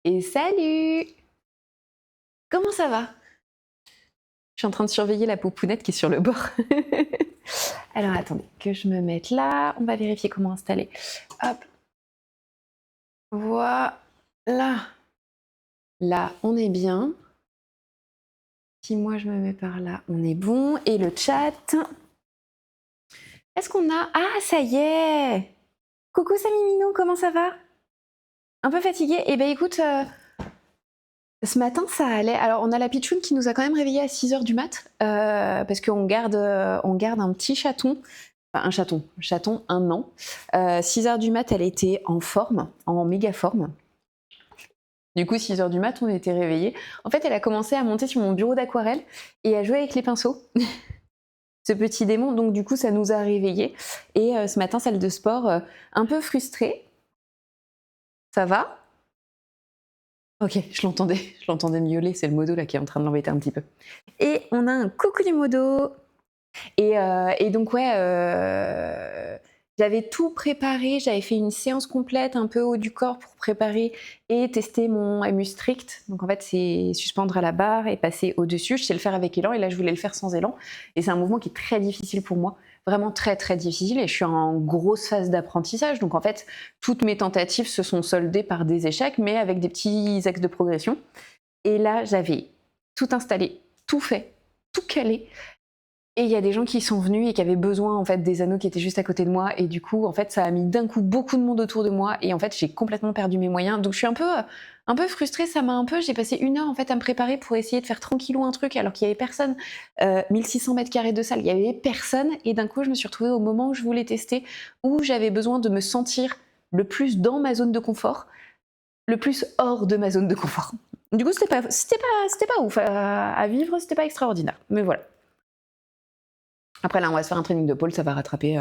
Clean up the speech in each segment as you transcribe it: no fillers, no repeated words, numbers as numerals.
Et salut! Comment ça va? Je suis en train de surveiller la poupounette qui est sur le bord. Alors attendez, que je me mette là. On va vérifier comment installer. Hop. Voilà. Là, on est bien. Si moi je me mets par là, on est bon. Et le chat. Est-ce qu'on a... Ah, ça y est! Coucou Samy Minou, comment ça va? Un peu fatiguée? Eh ben écoute... Ce matin, ça allait. Alors, on a la pitchoune qui nous a quand même réveillés à 6h du mat, parce qu'on garde un petit chaton, enfin un chaton 1 an. 6h du mat, elle était en forme, en méga forme. Du coup, 6h du mat, on était réveillés. En fait, elle a commencé à monter sur mon bureau d'aquarelle et à jouer avec les pinceaux. Ce petit démon, donc du coup, ça nous a réveillés. Et ce matin, salle de sport, un peu frustrée. Ça va ? Ok, je l'entendais miauler, c'est le modo là qui est en train de l'embêter un petit peu. Et on a un coucou du modo. Et donc ouais, j'avais tout préparé, j'avais fait une séance complète un peu haut du corps pour préparer et tester mon MU strict. Donc en fait c'est suspendre à la barre et passer au-dessus. Je sais le faire avec élan et là je voulais le faire sans élan. Et c'est un mouvement qui est très difficile pour moi. Vraiment très très difficile et je suis en grosse phase d'apprentissage. Donc en fait, toutes mes tentatives se sont soldées par des échecs, mais avec des petits axes de progression. Et là, j'avais tout installé, tout fait, tout calé. Et il y a des gens qui sont venus et qui avaient besoin en fait des anneaux qui étaient juste à côté de moi. Et du coup, en fait, ça a mis d'un coup beaucoup de monde autour de moi. Et en fait, j'ai complètement perdu mes moyens. Donc je suis un peu frustrée. J'ai passé 1 heure en fait à me préparer pour essayer de faire tranquillou un truc alors qu'il y avait personne. 1600 mètres carrés de salle, il y avait personne. Et d'un coup, je me suis retrouvée au moment où je voulais tester, où j'avais besoin de me sentir le plus dans ma zone de confort, le plus hors de ma zone de confort. Du coup, c'était pas ouf à vivre, c'était pas extraordinaire. Mais voilà. Après là, on va se faire un training de pôle, ça va rattraper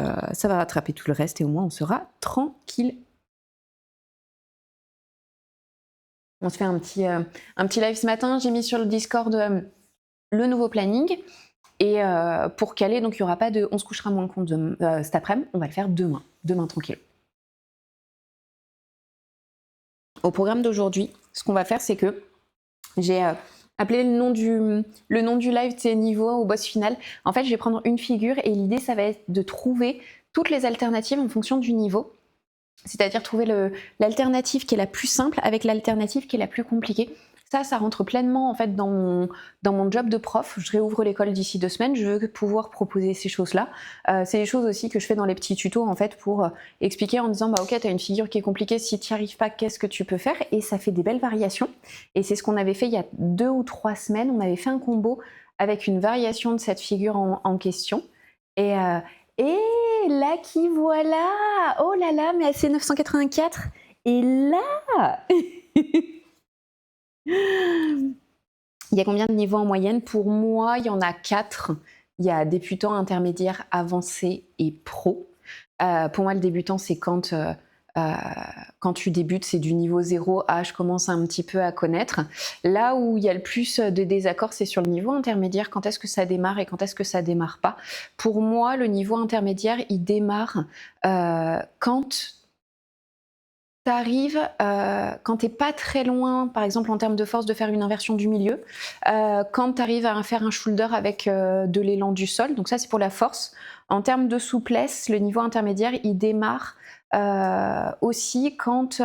tout le reste et au moins on sera tranquille. On se fait un petit live ce matin. J'ai mis sur le Discord le nouveau planning et pour caler, donc il n'y aura pas de on se couchera moins con cet après-midi, on va le faire demain tranquille. Au programme d'aujourd'hui, ce qu'on va faire, c'est que j'ai appelé le nom du live, c'est niveau au boss final. En fait, je vais prendre une figure et l'idée, ça va être de trouver toutes les alternatives en fonction du niveau. C'est-à-dire trouver l'alternative qui est la plus simple avec l'alternative qui est la plus compliquée. Ça rentre pleinement en fait dans mon job de prof. Je réouvre l'école d'ici 2 semaines. Je veux pouvoir proposer ces choses-là. C'est des choses aussi que je fais dans les petits tutos en fait pour expliquer en disant bah ok, t'as une figure qui est compliquée, si t'y arrives pas, qu'est-ce que tu peux faire? Et ça fait des belles variations. Et c'est ce qu'on avait fait il y a 2 ou 3 semaines. On avait fait un combo avec une variation de cette figure en question. Et là qui voilà! Oh là là, mais c'est 984. Et là il y a combien de niveaux en moyenne? Pour moi, il y en a 4. Il y a débutant, intermédiaire, avancé et pro. Pour moi, le débutant, c'est quand tu débutes, c'est du niveau 0 à je commence un petit peu à connaître. Là où il y a le plus de désaccords, c'est sur le niveau intermédiaire, quand est-ce que ça démarre et quand est-ce que ça démarre pas. Pour moi, le niveau intermédiaire, il démarre quand t'arrives, quand t'es pas très loin, par exemple en termes de force, de faire une inversion du milieu, quand t'arrives à faire un shoulder avec de l'élan du sol, donc ça c'est pour la force. En termes de souplesse, le niveau intermédiaire, il démarre aussi quand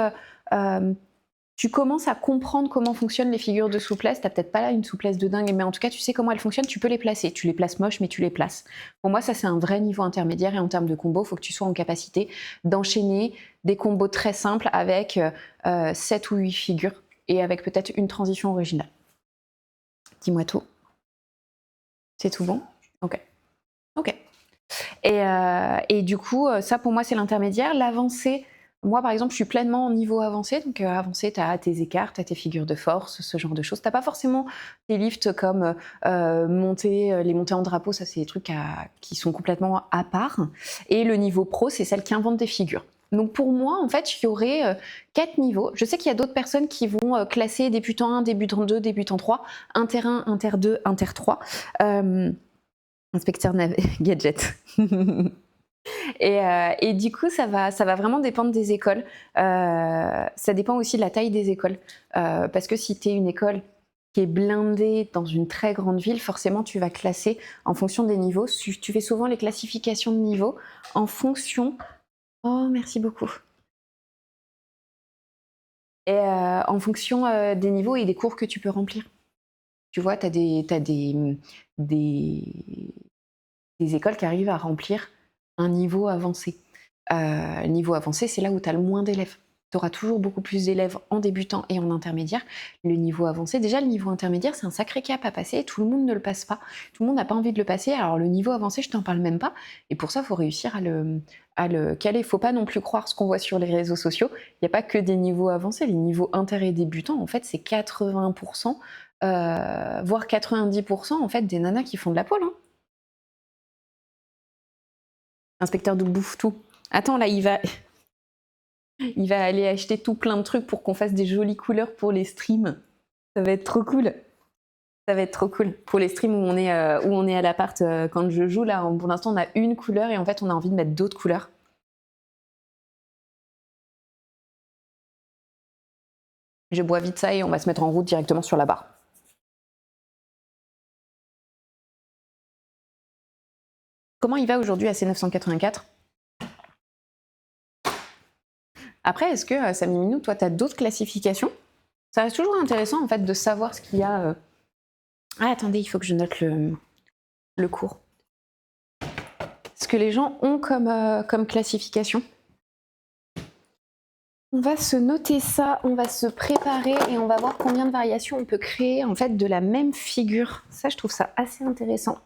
tu commences à comprendre comment fonctionnent les figures de souplesse. T'as peut-être pas là une souplesse de dingue, mais en tout cas tu sais comment elles fonctionnent, tu peux les placer. Tu les places moches, mais tu les places. Pour moi, ça c'est un vrai niveau intermédiaire et en termes de combo, il faut que tu sois en capacité d'enchaîner des combos très simples avec 7 ou 8 figures et avec peut-être une transition originale. Dis-moi tout. C'est tout bon? Ok. Et du coup, ça pour moi c'est l'intermédiaire. L'avancée, moi par exemple je suis pleinement en niveau avancé, donc avancé t'as tes écarts, t'as tes figures de force, ce genre de choses. T'as pas forcément des lifts comme les montées en drapeau, ça c'est des trucs qui sont complètement à part. Et le niveau pro, c'est celle qui invente des figures. Donc pour moi, en fait, il y aurait 4 niveaux. Je sais qu'il y a d'autres personnes qui vont classer débutant 1, débutant 2, débutant 3, inter 1, inter 2, inter 3. Inspecteur gadget. Et du coup, ça va vraiment dépendre des écoles. Ça dépend aussi de la taille des écoles. Parce que si tu es une école qui est blindée dans une très grande ville, forcément, tu vas classer en fonction des niveaux. Tu fais souvent les classifications de niveaux en fonction... Oh, merci beaucoup. Et en fonction des niveaux et des cours que tu peux remplir. Tu vois, tu as des écoles qui arrivent à remplir un niveau avancé. Niveau avancé, c'est là où tu as le moins d'élèves. Tu auras toujours beaucoup plus d'élèves en débutant et en intermédiaire. Le niveau avancé, déjà le niveau intermédiaire, c'est un sacré cap à passer. Tout le monde ne le passe pas. Tout le monde n'a pas envie de le passer. Alors le niveau avancé, je t'en parle même pas. Et pour ça, il faut réussir à le caler. Il ne faut pas non plus croire ce qu'on voit sur les réseaux sociaux. Il n'y a pas que des niveaux avancés. Les niveaux inter et débutants, en fait, c'est 80%, voire 90% en fait, des nanas qui font de la pole. Hein. Inspecteur de bouffe tout. Attends, là, il va aller acheter tout plein de trucs pour qu'on fasse des jolies couleurs pour les streams. Ça va être trop cool. Ça va être trop cool. Pour les streams où on est à l'appart quand je joue, là, pour l'instant, on a une couleur et en fait, on a envie de mettre d'autres couleurs. Je bois vite ça et on va se mettre en route directement sur la barre. Comment il va aujourd'hui à C984 ? Après, est-ce que, Samy Minou, toi, tu as d'autres classifications ? Ça reste toujours intéressant, en fait, de savoir ce qu'il y a... Ah, attendez, il faut que je note le cours. Ce que les gens ont comme classification. On va se noter ça, on va se préparer et on va voir combien de variations on peut créer en fait de la même figure. Ça, je trouve ça assez intéressant.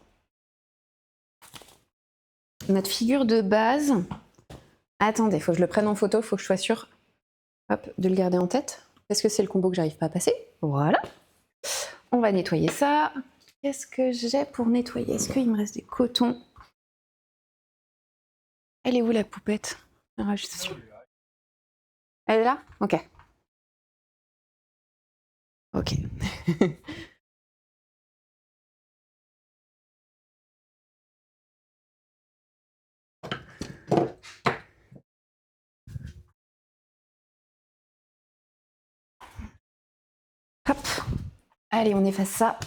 Notre figure de base. Attendez, il faut que je le prenne en photo, il faut que je sois sûre de le garder en tête. Parce que c'est le combo que j'arrive pas à passer. Voilà. On va nettoyer ça. Qu'est-ce que j'ai pour nettoyer ? Est-ce qu'il me reste des cotons ? Elle est où la poupette ? Alors, je suis sûre. Elle est là ? Ok. Ok. Hop. Allez, on efface ça.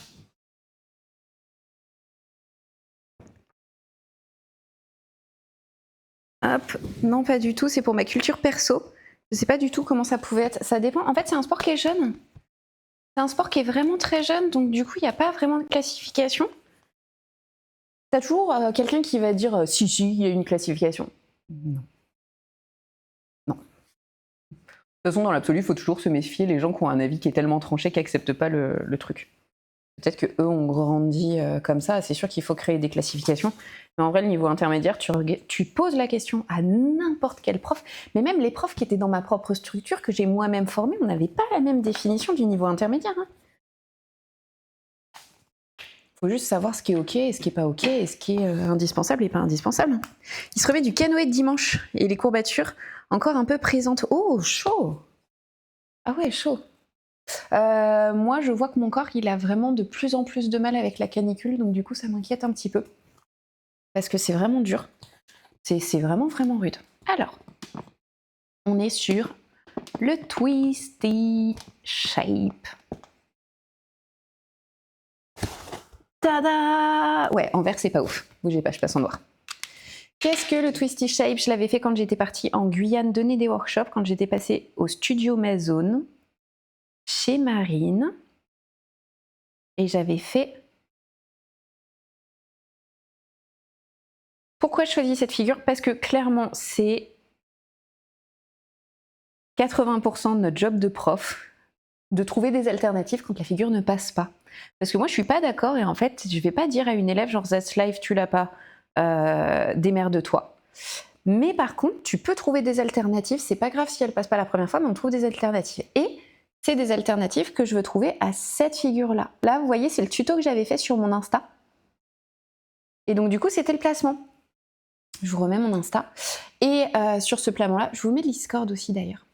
Hop. Non, pas du tout. C'est pour ma culture perso. Je sais pas du tout comment ça pouvait être. Ça dépend. En fait, c'est un sport qui est jeune. C'est un sport qui est vraiment très jeune, donc du coup, il n'y a pas vraiment de classification. T'as toujours quelqu'un qui va dire si, il y a une classification. Non. Non. De toute façon, dans l'absolu, il faut toujours se méfier les gens qui ont un avis qui est tellement tranché qu'ils n'acceptent pas le truc. Peut-être qu'eux ont grandi comme ça, c'est sûr qu'il faut créer des classifications. Mais en vrai, le niveau intermédiaire, tu poses la question à n'importe quel prof, mais même les profs qui étaient dans ma propre structure, que j'ai moi-même formée, on n'avait pas la même définition du niveau intermédiaire. Hein. Faut juste savoir ce qui est ok et ce qui est pas ok, et ce qui est indispensable et pas indispensable. Il se remet du canoë de dimanche, et les courbatures encore un peu présentes. Oh, chaud! Ah ouais, chaud. Moi, je vois que mon corps, il a vraiment de plus en plus de mal avec la canicule, donc du coup, ça m'inquiète un petit peu. Parce que c'est vraiment dur. C'est vraiment, vraiment rude. Alors, on est sur le Twisty Shape. Tada! Ouais, en vert, c'est pas ouf. Bougez pas, je passe en noir. Qu'est-ce que le Twisty Shape? Je l'avais fait quand j'étais partie en Guyane donner des workshops, quand j'étais passée au studio Maison, chez Marine. Et j'avais fait... Pourquoi je choisis cette figure? Parce que clairement, c'est 80% de notre job de prof, de trouver des alternatives quand la figure ne passe pas. Parce que moi, je suis pas d'accord et en fait, je vais pas dire à une élève genre That's life, tu l'as pas, démerde-toi. Mais par contre, tu peux trouver des alternatives. C'est pas grave si elle passe pas la première fois, mais on trouve des alternatives. Et c'est des alternatives que je veux trouver à cette figure-là. Là, vous voyez, c'est le tuto que j'avais fait sur mon Insta. Et donc, du coup, c'était le placement. Je vous remets mon Insta. Et sur ce plan-là, je vous mets l'Iscord aussi d'ailleurs.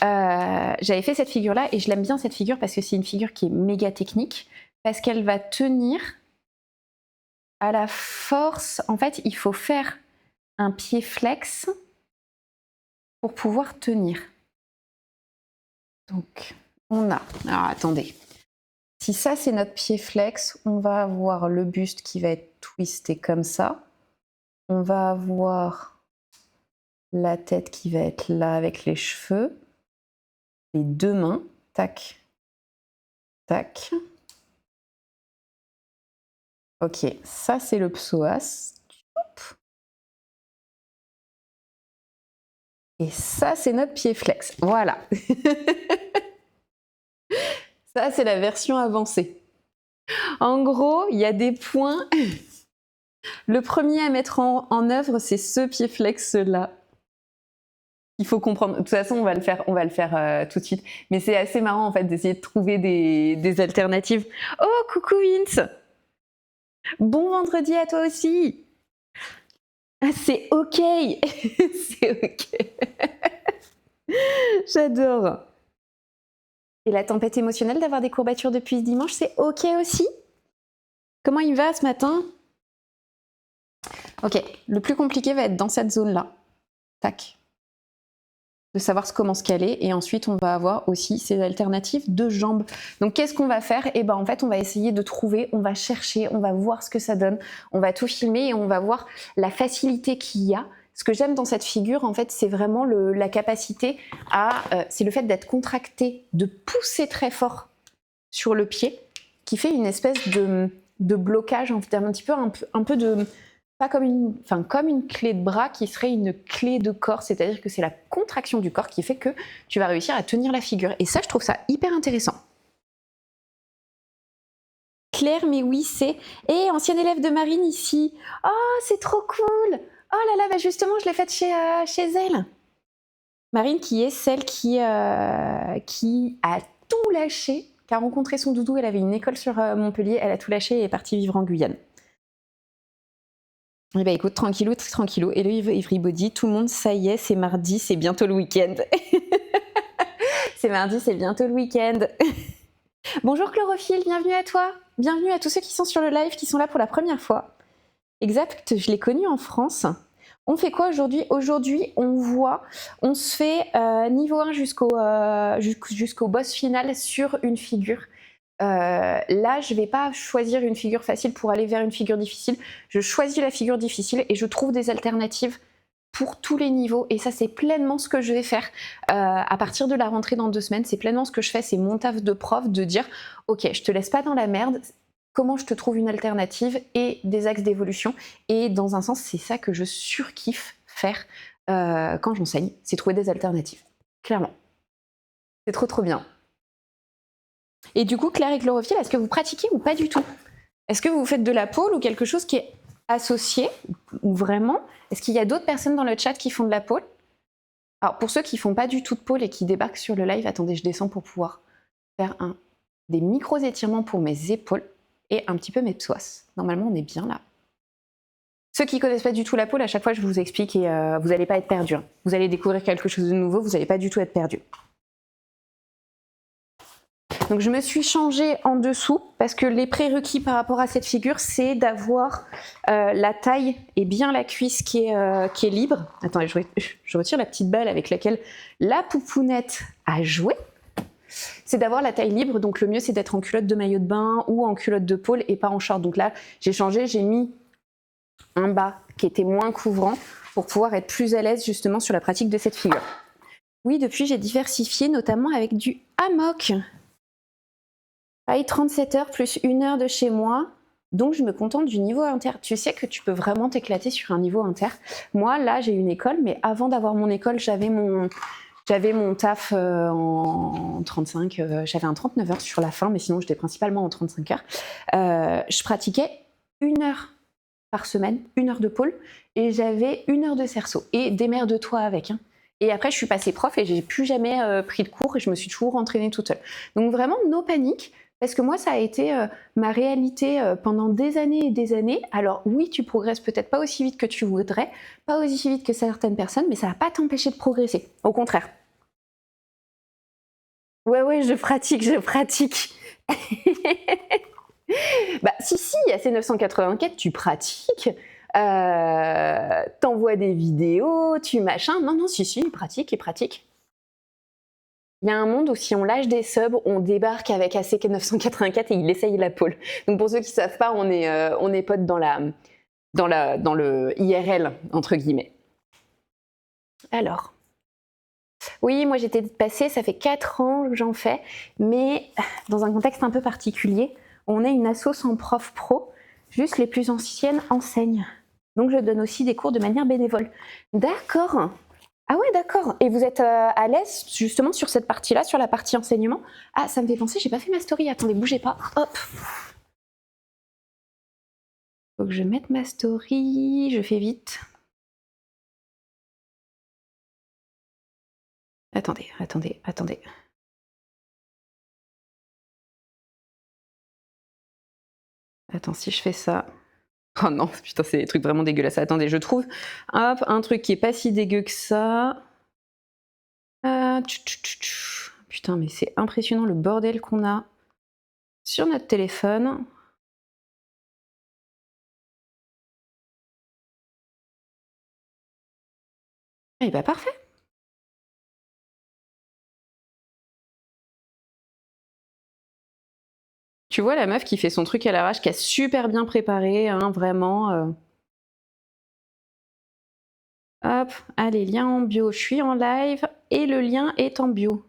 J'avais fait cette figure-là et je l'aime bien cette figure parce que c'est une figure qui est méga technique, parce qu'elle va tenir à la force. En fait, il faut faire un pied flex pour pouvoir tenir. Donc, on a... Alors, attendez. Si ça, c'est notre pied flex, on va avoir le buste qui va être twisté comme ça. On va avoir la tête qui va être là avec les cheveux. Les deux mains. Tac. Tac. Ok, ça, c'est le psoas. Et ça, c'est notre pied flex. Voilà. Ça, c'est la version avancée. En gros, il y a des points. Le premier à mettre en œuvre, c'est ce pied flex-là. Il faut comprendre. De toute façon, on va le faire tout de suite. Mais c'est assez marrant, en fait, d'essayer de trouver des alternatives. Oh, coucou Vince! Bon vendredi à toi aussi! C'est ok! C'est ok! J'adore! Et la tempête émotionnelle d'avoir des courbatures depuis dimanche, c'est ok aussi? Comment il va ce matin? Ok, le plus compliqué va être dans cette zone-là. Tac. De savoir comment se caler. Et ensuite, on va avoir aussi ces alternatives de jambes. Donc, qu'est-ce qu'on va faire? Eh ben, en fait, on va essayer de trouver, on va chercher, on va voir ce que ça donne. On va tout filmer et on va voir la facilité qu'il y a. Ce que j'aime dans cette figure, en fait, c'est vraiment la capacité à... c'est le fait d'être contracté, de pousser très fort sur le pied, qui fait une espèce de blocage, un petit peu, un peu de... Pas comme une clé de bras qui serait une clé de corps, c'est-à-dire que c'est la contraction du corps qui fait que tu vas réussir à tenir la figure. Et ça, je trouve ça hyper intéressant. Claire, mais oui, c'est... Et ancienne élève de Marine ici. Oh, c'est trop cool! Oh là là, bah justement, je l'ai faite chez elle. Marine, qui est celle qui a tout lâché, qui a rencontré son doudou. Elle avait une école sur Montpellier, elle a tout lâché et est partie vivre en Guyane. Eh ben écoute, tranquillou, tranquillou. Hello everybody, tout le monde, ça y est, c'est mardi, c'est bientôt le week-end. C'est mardi, c'est bientôt le week-end. Bonjour Chlorophylle, bienvenue à toi. Bienvenue à tous ceux qui sont sur le live, qui sont là pour la première fois. Exact, je l'ai connu en France. On fait quoi aujourd'hui? Aujourd'hui, on se fait niveau 1 jusqu'au boss final sur une figure. Là, je vais pas choisir une figure facile pour aller vers une figure difficile. Je choisis la figure difficile et je trouve des alternatives pour tous les niveaux. Et ça, c'est pleinement ce que je vais faire à partir de la rentrée dans 2 semaines. C'est pleinement ce que je fais. C'est mon taf de prof de dire « Ok, je te laisse pas dans la merde. Comment je te trouve une alternative et des axes d'évolution ?» Et dans un sens, c'est ça que je surkiffe faire quand j'enseigne. C'est trouver des alternatives. Clairement. C'est trop trop bien. Et du coup, Claire et Chlorophylle, est-ce que vous pratiquez ou pas du tout? Est-ce que vous faites de la pole ou quelque chose qui est associé ou vraiment? Est-ce qu'il y a d'autres personnes dans le chat qui font de la pole? Alors, pour ceux qui font pas du tout de pole et qui débarquent sur le live, attendez, je descends pour pouvoir faire des micros étirements pour mes épaules et un petit peu mes psoas. Normalement, on est bien là. Ceux qui connaissent pas du tout la pole, à chaque fois, je vous explique et vous n'allez pas être perdus. Vous allez découvrir quelque chose de nouveau, vous n'allez pas du tout être perdus. Donc je me suis changée en dessous parce que les prérequis par rapport à cette figure, c'est d'avoir la taille et bien la cuisse qui est libre. Attendez, je retire la petite balle avec laquelle la poupounette a joué. C'est d'avoir la taille libre, donc le mieux c'est d'être en culotte de maillot de bain ou en culotte de pôle et pas en short. Donc là, j'ai changé, j'ai mis un bas qui était moins couvrant pour pouvoir être plus à l'aise justement sur la pratique de cette figure. Oui, depuis j'ai diversifié, notamment avec du hammock. 37 heures plus 1 heure de chez moi, donc je me contente du niveau inter. Tu sais que tu peux vraiment t'éclater sur un niveau inter. Moi, là, j'ai une école, mais avant d'avoir mon école, j'avais mon taf en 35, j'avais un 39 heures sur la fin, mais sinon, j'étais principalement en 35 heures. Je pratiquais 1 heure par semaine, 1 heure de pôle, et j'avais 1 heure de cerceau. Et démerde-toi avec, hein. Et après, je suis passée prof et j'ai plus jamais pris de cours et je me suis toujours entraînée toute seule. Donc vraiment, no panique. Parce que moi, ça a été ma réalité pendant des années et des années. Alors oui, tu progresses peut-être pas aussi vite que tu voudrais, pas aussi vite que certaines personnes, mais ça va pas t'empêcher de progresser. Au contraire. Ouais, je pratique. Bah si, à C984, tu pratiques. t'envoies des vidéos, tu machin. Non, non, si, il pratique, il pratique. Il y a un monde où si on lâche des subs, on débarque avec ACK 984 et il essaye la pole. Donc pour ceux qui savent pas, on est potes dans le IRL, entre guillemets. Alors, oui, moi j'étais passée, ça fait 4 ans que j'en fais, mais dans un contexte un peu particulier. On est une asso sans prof pro, juste les plus anciennes enseignent. Donc je donne aussi des cours de manière bénévole. D'accord. Ah ouais, d'accord. Et vous êtes à l'aise justement sur cette partie-là, sur la partie enseignement? Ah, ça me fait penser, j'ai pas fait ma story. Attendez, bougez pas. Hop. Faut que je mette ma story. Je fais vite. Attendez. Attends, si je fais ça... Oh non, putain, c'est des trucs vraiment dégueulasses. Attendez, je trouve hop, un truc qui est pas si dégueu que ça. Putain, mais c'est impressionnant le bordel qu'on a sur notre téléphone. Eh bah parfait. Tu vois la meuf qui fait son truc à l'arrache, qui a super bien préparé, hein, vraiment. Hop, allez, lien en bio, je suis en live et le lien est en bio.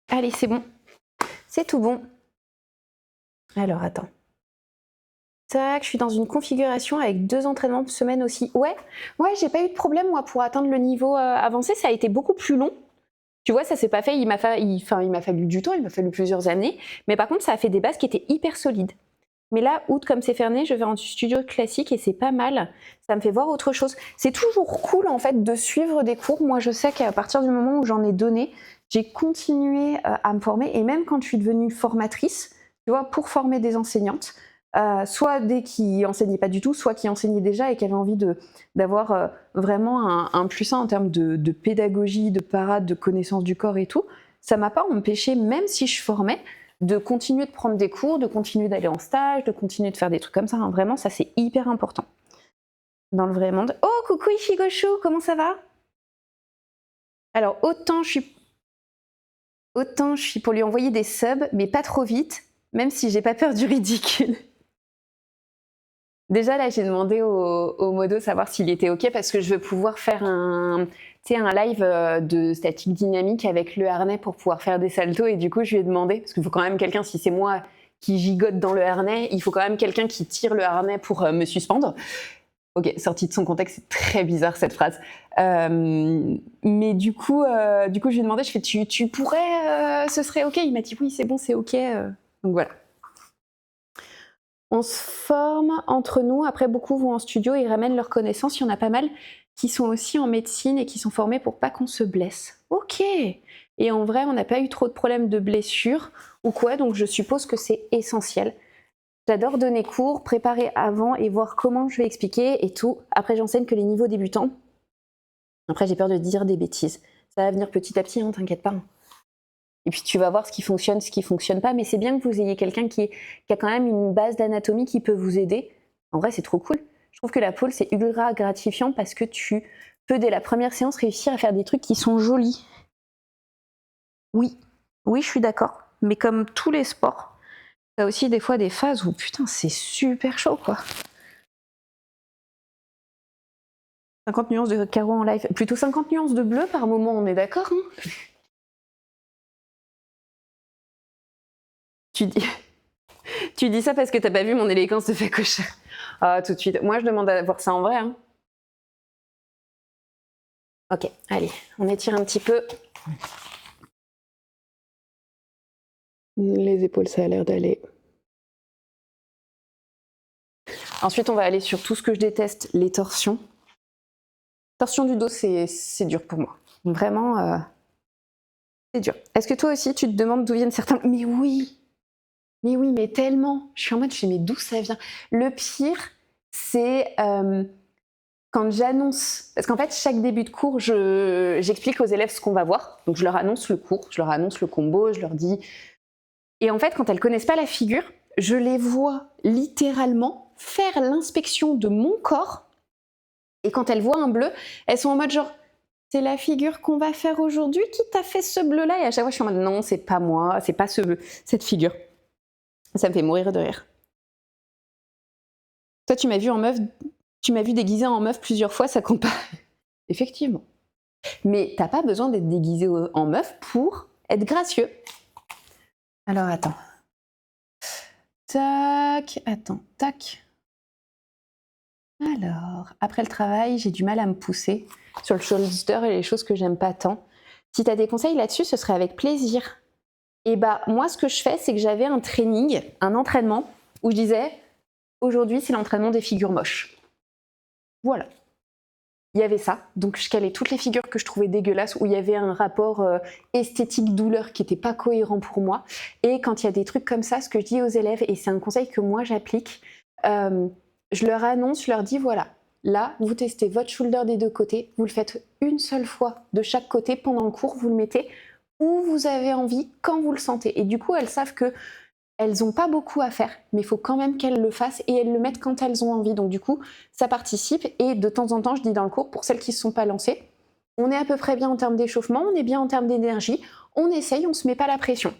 Allez, c'est bon. C'est tout bon. Alors, attends. Tac, je suis dans une configuration avec 2 entraînements par semaine aussi. Ouais, j'ai pas eu de problème, moi, pour atteindre le niveau avancé. Ça a été beaucoup plus long. Tu vois, ça s'est pas fait, il m'a fallu du temps, il m'a fallu plusieurs années. Mais par contre, ça a fait des bases qui étaient hyper solides. Mais là, août, comme c'est fermé, je vais en studio classique et c'est pas mal. Ça me fait voir autre chose. C'est toujours cool, en fait, de suivre des cours. Moi, je sais qu'à partir du moment où j'en ai donné, j'ai continué à me former. Et même quand je suis devenue formatrice, tu vois, pour former des enseignantes, soit des qui enseignaient pas du tout, soit qui enseignaient déjà et qui avaient envie d'avoir vraiment un plus 1 en termes de pédagogie, de parade, de connaissance du corps et tout, ça m'a pas empêché, même si je formais, de continuer de prendre des cours, de continuer d'aller en stage, de continuer de faire des trucs comme ça. Hein. Vraiment, ça c'est hyper important dans le vrai monde. Oh, coucou Ishigoshu, comment ça va? Alors, autant je suis pour lui envoyer des subs, mais pas trop vite, même si j'ai pas peur du ridicule. Déjà, là, j'ai demandé au modo savoir s'il était OK parce que je veux pouvoir faire un live de statique dynamique avec le harnais pour pouvoir faire des saltos. Et du coup, je lui ai demandé, parce qu'il faut quand même quelqu'un, si c'est moi qui gigote dans le harnais, il faut quand même quelqu'un qui tire le harnais pour me suspendre. Ok, sorti de son contexte, c'est très bizarre cette phrase. Mais du coup, je lui ai demandé, je fais, tu pourrais, ce serait OK? Il m'a dit oui, c'est bon, c'est OK. Donc voilà. On se forme entre nous, après beaucoup vont en studio et ramènent leurs connaissances, il y en a pas mal qui sont aussi en médecine et qui sont formés pour pas qu'on se blesse. Ok. Et en vrai, on n'a pas eu trop de problèmes de blessures ou quoi, donc je suppose que c'est essentiel. J'adore donner cours, préparer avant et voir comment je vais expliquer et tout. Après, j'enseigne que les niveaux débutants. Après, j'ai peur de dire des bêtises. Ça va venir petit à petit, hein, t'inquiète pas. Et puis tu vas voir ce qui fonctionne pas, mais c'est bien que vous ayez quelqu'un qui a quand même une base d'anatomie qui peut vous aider. En vrai, c'est trop cool. Je trouve que la pole, c'est ultra gratifiant parce que tu peux, dès la première séance, réussir à faire des trucs qui sont jolis. Oui, je suis d'accord. Mais comme tous les sports, t'as aussi des fois des phases où, putain, c'est super chaud, quoi. 50 nuances de carreau en live. Plutôt 50 nuances de bleu par moment, on est d'accord, hein? Tu dis ça parce que t'as pas vu mon élégance de facochère. Ah, tout de suite. Moi, je demande à voir ça en vrai. Hein. Ok, allez, on étire un petit peu. Les épaules, ça a l'air d'aller. Ensuite, on va aller sur tout ce que je déteste, les torsions. Torsion du dos, c'est dur pour moi. Vraiment, c'est dur. Est-ce que toi aussi, tu te demandes d'où viennent certains... Mais oui, mais tellement. Je suis en mode, mais d'où ça vient? Le pire, c'est quand j'annonce, parce qu'en fait, chaque début de cours, j'explique aux élèves ce qu'on va voir. Donc, je leur annonce le cours, je leur annonce le combo, je leur dis. Et en fait, quand elles connaissent pas la figure, je les vois littéralement faire l'inspection de mon corps. Et quand elles voient un bleu, elles sont en mode genre, c'est la figure qu'on va faire aujourd'hui qui t'a fait ce bleu-là. Et à chaque fois, je suis en mode, non, c'est pas moi, c'est pas cette figure. Ça me fait mourir de rire. Toi, tu m'as vu déguisée en meuf plusieurs fois, ça compte pas. Effectivement. Mais t'as pas besoin d'être déguisé en meuf pour être gracieux. Alors, attends. Tac, attends, tac. Alors, après le travail, j'ai du mal à me pousser sur le shoulder et les choses que j'aime pas tant. Si t'as des conseils là-dessus, ce serait avec plaisir. Et bah, moi, ce que je fais, c'est que j'avais un training, un entraînement, où je disais, aujourd'hui, c'est l'entraînement des figures moches. Voilà. Il y avait ça, donc je calais toutes les figures que je trouvais dégueulasses, où il y avait un rapport esthétique-douleur qui n'était pas cohérent pour moi. Et quand il y a des trucs comme ça, ce que je dis aux élèves, et c'est un conseil que moi j'applique, je leur annonce, je leur dis voilà, là, vous testez votre shoulder des deux côtés, vous le faites une seule fois de chaque côté pendant le cours, vous le mettez où vous avez envie, quand vous le sentez. Et du coup, elles savent que elles n'ont pas beaucoup à faire, mais il faut quand même qu'elles le fassent et elles le mettent quand elles ont envie. Donc du coup, ça participe et de temps en temps, je dis dans le cours, pour celles qui ne se sont pas lancées, on est à peu près bien en termes d'échauffement, on est bien en termes d'énergie, on essaye, on ne se met pas la pression.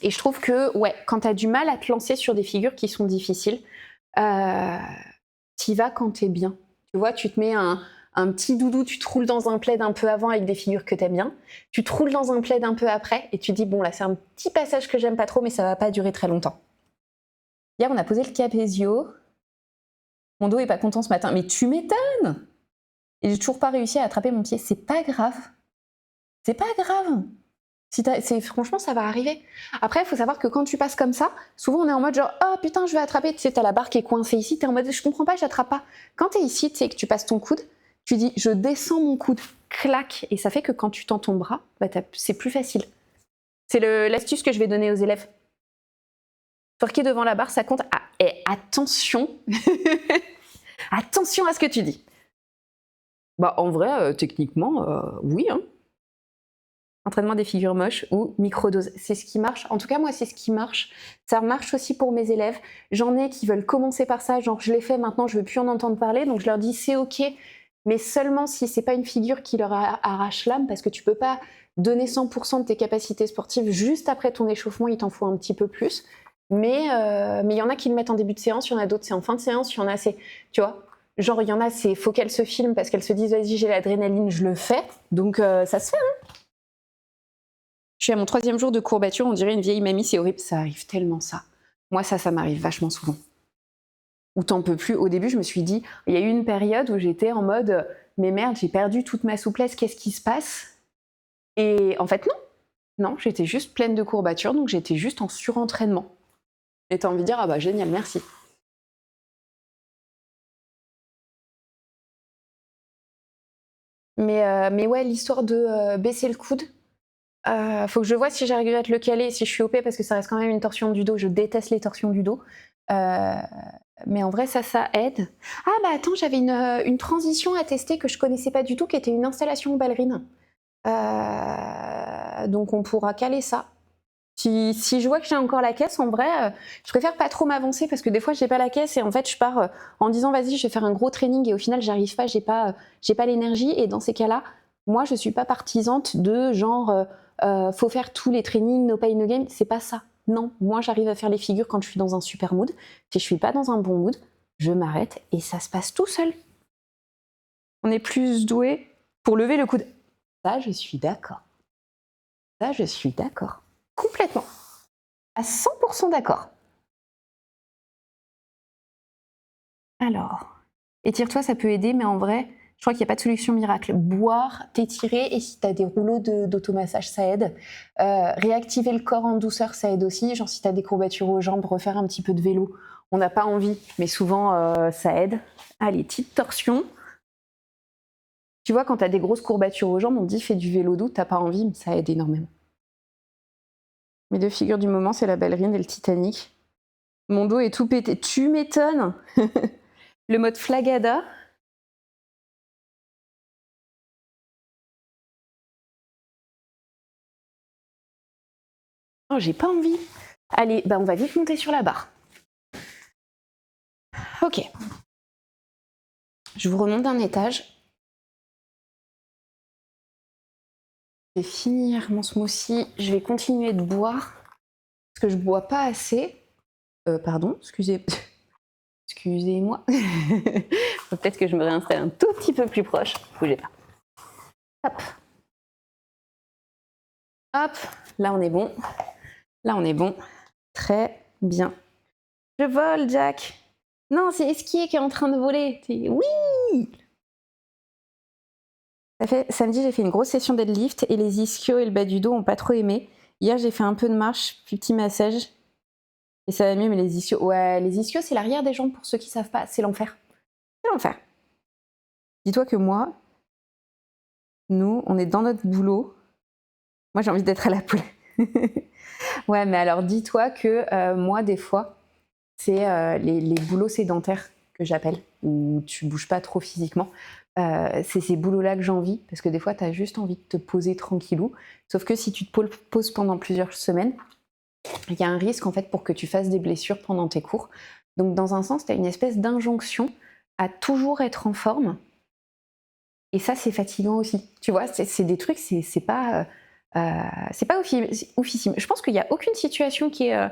Et je trouve que, ouais, quand tu as du mal à te lancer sur des figures qui sont difficiles, t'y vas quand t'es bien. Tu vois, tu te mets un petit doudou, tu te roules dans un plaid un peu avant avec des figures que t'aimes bien, tu te roules dans un plaid un peu après et tu te dis bon là c'est un petit passage que j'aime pas trop mais ça va pas durer très longtemps. Hier on a posé le capésio, mon dos est pas content ce matin, mais tu m'étonnes. Et j'ai toujours pas réussi à attraper mon pied, c'est pas grave. C'est pas grave. Franchement, ça va arriver. Après, il faut savoir que quand tu passes comme ça, souvent on est en mode genre, oh putain, je vais attraper. Tu sais, t'as la barre qui est coincée ici, t'es en mode, je comprends pas, j'attrape pas. Quand t'es ici, tu sais, que tu passes ton coude, tu dis, je descends mon coude, clac, et ça fait que quand tu tends ton bras, bah, c'est plus facile. C'est l'astuce que je vais donner aux élèves. Torquer devant la barre, ça compte. Ah, et attention, attention à ce que tu dis. Bah, en vrai, techniquement, oui, hein. Entraînement des figures moches ou microdose. C'est ce qui marche. En tout cas, moi, c'est ce qui marche. Ça marche aussi pour mes élèves. J'en ai qui veulent commencer par ça. Genre, je l'ai fait, maintenant, je veux plus en entendre parler. Donc, je leur dis, c'est OK, mais seulement si c'est pas une figure qui leur arrache l'âme, parce que tu peux pas donner 100% de tes capacités sportives juste après ton échauffement. Il t'en faut un petit peu plus. Mais il y en a qui le mettent en début de séance. Il y en a d'autres, c'est en fin de séance. Il y en a, c'est, tu vois, genre, il y en a, c'est faut qu'elles se filment parce qu'elles se disent, vas-y, j'ai l'adrénaline, je le fais. Donc, ça se fait, hein. Je suis à mon 3e jour de courbature, on dirait une vieille mamie, c'est horrible. Ça arrive tellement ça. Moi, ça m'arrive vachement souvent. Où t'en peux plus. Au début, je me suis dit, il y a eu une période où j'étais en mode, mais merde, j'ai perdu toute ma souplesse, qu'est-ce qui se passe? Et en fait, non. Non, j'étais juste pleine de courbatures, donc j'étais juste en surentraînement. Et t'as envie de dire, ah bah génial, merci. Mais ouais, l'histoire de baisser le coude, faut que je vois si j'arrive à te le caler, si je suis OP, parce que ça reste quand même une torsion du dos. Je déteste les torsions du dos. Mais en vrai, ça aide. Ah bah attends, j'avais une transition à tester que je connaissais pas du tout, qui était une installation aux ballerines. Donc on pourra caler ça. Si je vois que j'ai encore la caisse, en vrai, je préfère pas trop m'avancer parce que des fois j'ai pas la caisse et en fait je pars en disant vas-y, je vais faire un gros training et au final j'arrive pas, j'ai pas l'énergie. Et dans ces cas-là, moi je suis pas partisante de genre faut faire tous les trainings, no pain no gain. C'est pas ça. Non, moi j'arrive à faire les figures quand je suis dans un super mood. Si je suis pas dans un bon mood, je m'arrête et ça se passe tout seul. On est plus doué pour lever le coude. Ça, je suis d'accord. Ça, je suis d'accord. Complètement. À 100% d'accord. Alors, étire-toi, ça peut aider, mais en vrai, je crois qu'il n'y a pas de solution miracle. Boire, t'étirer, et si tu as des rouleaux d'automassage, ça aide. Réactiver le corps en douceur, ça aide aussi. Genre si tu as des courbatures aux jambes, refaire un petit peu de vélo. On n'a pas envie, mais souvent, ça aide. Allez, petite torsion. Tu vois, quand tu as des grosses courbatures aux jambes, on dit fais du vélo doux, t'as pas envie, mais ça aide énormément. Mes deux figures du moment, c'est la ballerine et le Titanic. Mon dos est tout pété. Tu m'étonnes. Le mode flagada. Oh, j'ai pas envie. Allez, bah on va vite monter sur la barre. Ok. Je vous remonte d'un étage. Je vais finir mon smoothie. Je vais continuer de boire parce que je bois pas assez. Pardon, excusez-moi. Peut-être que je me réinstalle un tout petit peu plus proche. Bougez pas. Hop. Hop. Là, on est bon. Là, on est bon. Très bien. Je vole, Jack. Non, c'est Esquier qui est en train de voler. Oui. Samedi, j'ai fait une grosse session deadlift et les ischios et le bas du dos ont pas trop aimé. Hier, j'ai fait un peu de marche, puis petit massage. Et ça va mieux, mais les ischios... Ouais, les ischios, c'est l'arrière des jambes, pour ceux qui savent pas. C'est l'enfer. C'est l'enfer. Dis-toi que moi, nous, on est dans notre boulot. Moi, j'ai envie d'être à la poule. Ouais, mais alors dis-toi que moi, des fois, c'est les boulots sédentaires que j'appelle, où tu bouges pas trop physiquement. C'est ces boulots-là que j'envie, parce que des fois, tu as juste envie de te poser tranquillou. Sauf que si tu te poses pendant plusieurs semaines, il y a un risque en fait pour que tu fasses des blessures pendant tes cours. Donc dans un sens, tu as une espèce d'injonction à toujours être en forme. Et ça, c'est fatigant aussi. Tu vois, c'est des trucs, c'est pas oufissime. Je pense qu'il n'y a aucune situation qui est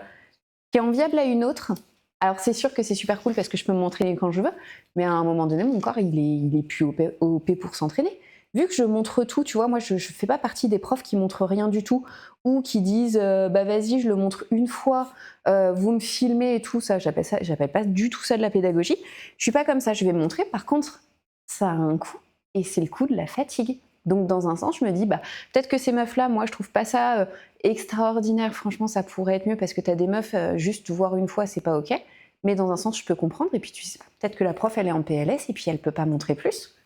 enviable à une autre. Alors c'est sûr que c'est super cool parce que je peux m'entraîner quand je veux, mais à un moment donné, mon corps, il est plus OP pour s'entraîner. Vu que je montre tout, tu vois, moi je fais pas partie des profs qui montrent rien du tout ou qui disent bah vas-y, je le montre une fois, vous me filmez et tout ça. J'appelle pas du tout ça de la pédagogie. Je suis pas comme ça, je vais montrer. Par contre, ça a un coût et c'est le coût de la fatigue. Donc dans un sens, je me dis bah peut-être que ces meufs là, moi je trouve pas ça extraordinaire. Franchement, ça pourrait être mieux parce que t'as des meufs juste voir une fois, c'est pas ok. Mais dans un sens, je peux comprendre. Et puis tu sais, peut-être que la prof elle est en PLS et puis elle peut pas montrer plus.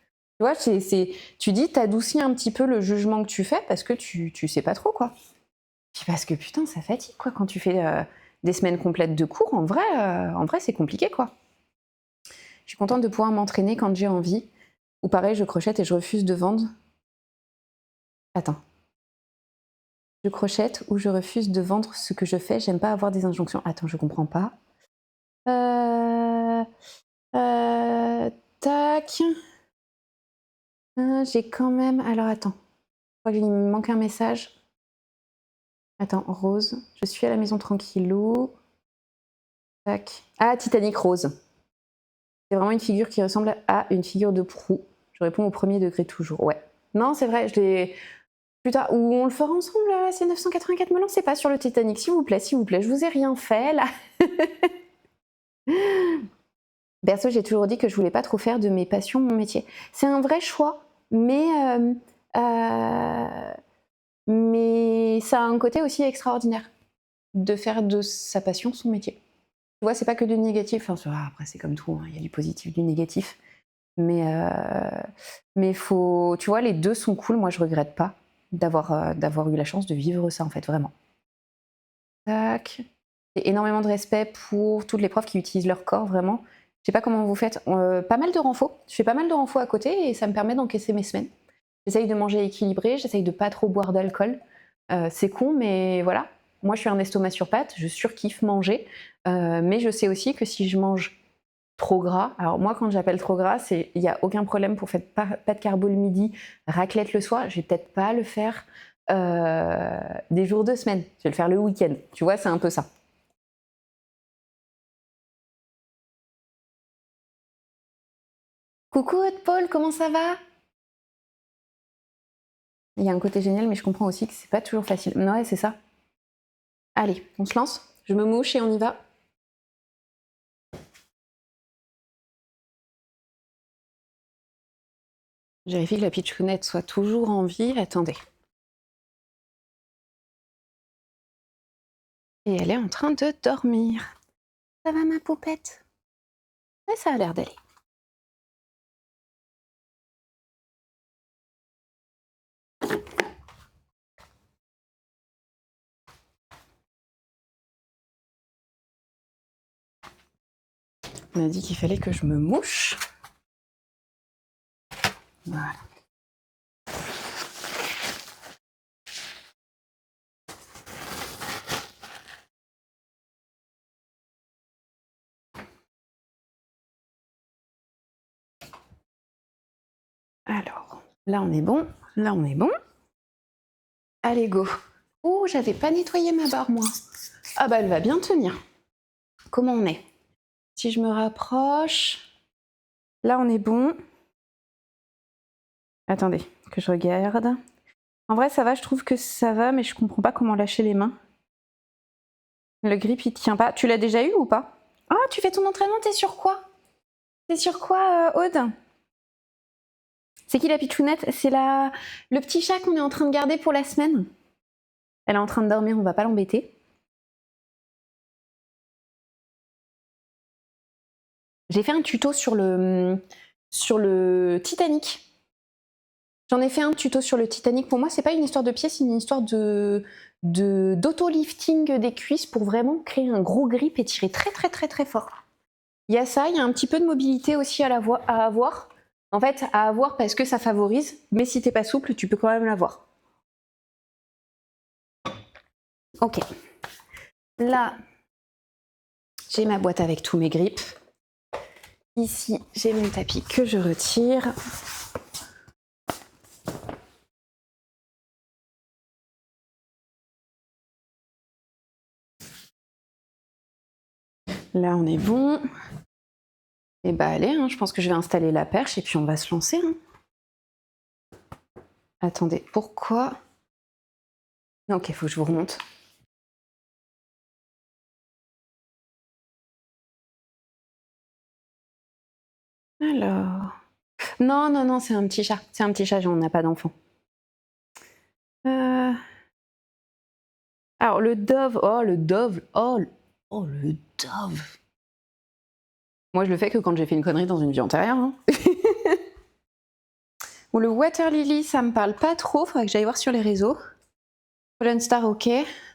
Tu vois, tu dis, t'adoucis un petit peu le jugement que tu fais parce que tu sais pas trop, quoi. Puis parce que putain, ça fatigue, quoi, quand tu fais des semaines complètes de cours. En vrai, c'est compliqué, quoi. Je suis contente de pouvoir m'entraîner quand j'ai envie. Ou pareil, je crochette et je refuse de vendre. Attends. Je crochette ou je refuse de vendre ce que je fais. J'aime pas avoir des injonctions. Attends, je comprends pas. Euh... Tac. J'ai quand même... Alors, attends. Je crois qu'il me manque un message. Attends, Rose. Je suis à la maison tranquillou. Tac. Ah, Titanic Rose. C'est vraiment une figure qui ressemble à une figure de proue. Je réponds au premier degré toujours. Ouais. Non, c'est vrai, je l'ai... Plus tard, ou on le fera ensemble, là, c'est 984, me lancez pas sur le Titanic, s'il vous plaît, je vous ai rien fait, là. Perso, j'ai toujours dit que je voulais pas trop faire de mes passions mon métier. C'est un vrai choix, mais ça a un côté aussi extraordinaire de faire de sa passion son métier. Tu vois, c'est pas que du négatif. Enfin, après, c'est comme tout, hein, il y a du positif, du négatif. Mais faut, tu vois, les deux sont cool. Moi, je regrette pas d'avoir eu la chance de vivre ça, en fait, vraiment. Tac. J'ai énormément de respect pour toutes les profs qui utilisent leur corps, vraiment. Je sais pas comment vous faites. Pas mal de renfos. Je fais pas mal de renfos à côté et ça me permet d'encaisser mes semaines. J'essaye de manger équilibré, j'essaye de pas trop boire d'alcool. C'est con, mais voilà. Moi, je suis un estomac sur pattes, je surkiffe manger. Mais je sais aussi que si je mange trop gras, alors moi, quand j'appelle trop gras, c'est il n'y a aucun problème pour faire pas de carbo le midi, raclette le soir. Je vais peut-être pas le faire des jours de semaine. Je vais le faire le week-end. Tu vois, c'est un peu ça. Coucou Haute Paul, comment ça va? Il y a un côté génial, mais je comprends aussi que c'est pas toujours facile. Ouais, c'est ça. Allez, on se lance. Je me mouche et on y va. Je vérifie que la pitchounette soit toujours en vie. Attendez. Et elle est en train de dormir. Ça va ma poupette? Ouais, ça a l'air d'aller. On m'a dit qu'il fallait que je me mouche. Voilà. Là, on est bon. Là, on est bon. Allez, go. Oh, j'avais pas nettoyé ma barre, moi. Ah bah, elle va bien tenir. Comment on est? Si je me rapproche... Là, on est bon. Attendez, que je regarde. En vrai, ça va, je trouve que ça va, mais je comprends pas comment lâcher les mains. Le grip, il tient pas. Tu l'as déjà eu ou pas? Ah, tu fais ton entraînement, t'es sur quoi? T'es sur quoi, Aude? C'est qui la pitchounette? C'est le petit chat qu'on est en train de garder pour la semaine. Elle est en train de dormir, on va pas l'embêter. J'ai fait un tuto sur le Titanic. J'en ai fait un tuto sur le Titanic. Pour moi, c'est pas une histoire de pieds, c'est une histoire d'auto-lifting des cuisses pour vraiment créer un gros grip et tirer très très très très fort. Il y a ça, il y a un petit peu de mobilité aussi à avoir. En fait, à avoir parce que ça favorise, mais si t'es pas souple, tu peux quand même l'avoir. Ok. Là, j'ai ma boîte avec tous mes grips. Ici, j'ai mon tapis que je retire. Là, on est bon. Et bah allez, hein, je pense que je vais installer la perche et puis on va se lancer. Hein. Attendez, pourquoi? Ok, il faut que je vous remonte. Alors... Non, non, non, c'est un petit chat. C'est un petit chat, on n'a pas d'enfant. Alors, le Dove. Oh, le Dove. Oh, le Dove. Moi, je le fais que quand j'ai fait une connerie dans une vie antérieure. Hein. Ou le Water Lily, ça me parle pas trop. Faudrait que j'aille voir sur les réseaux. Fallen Star, ok.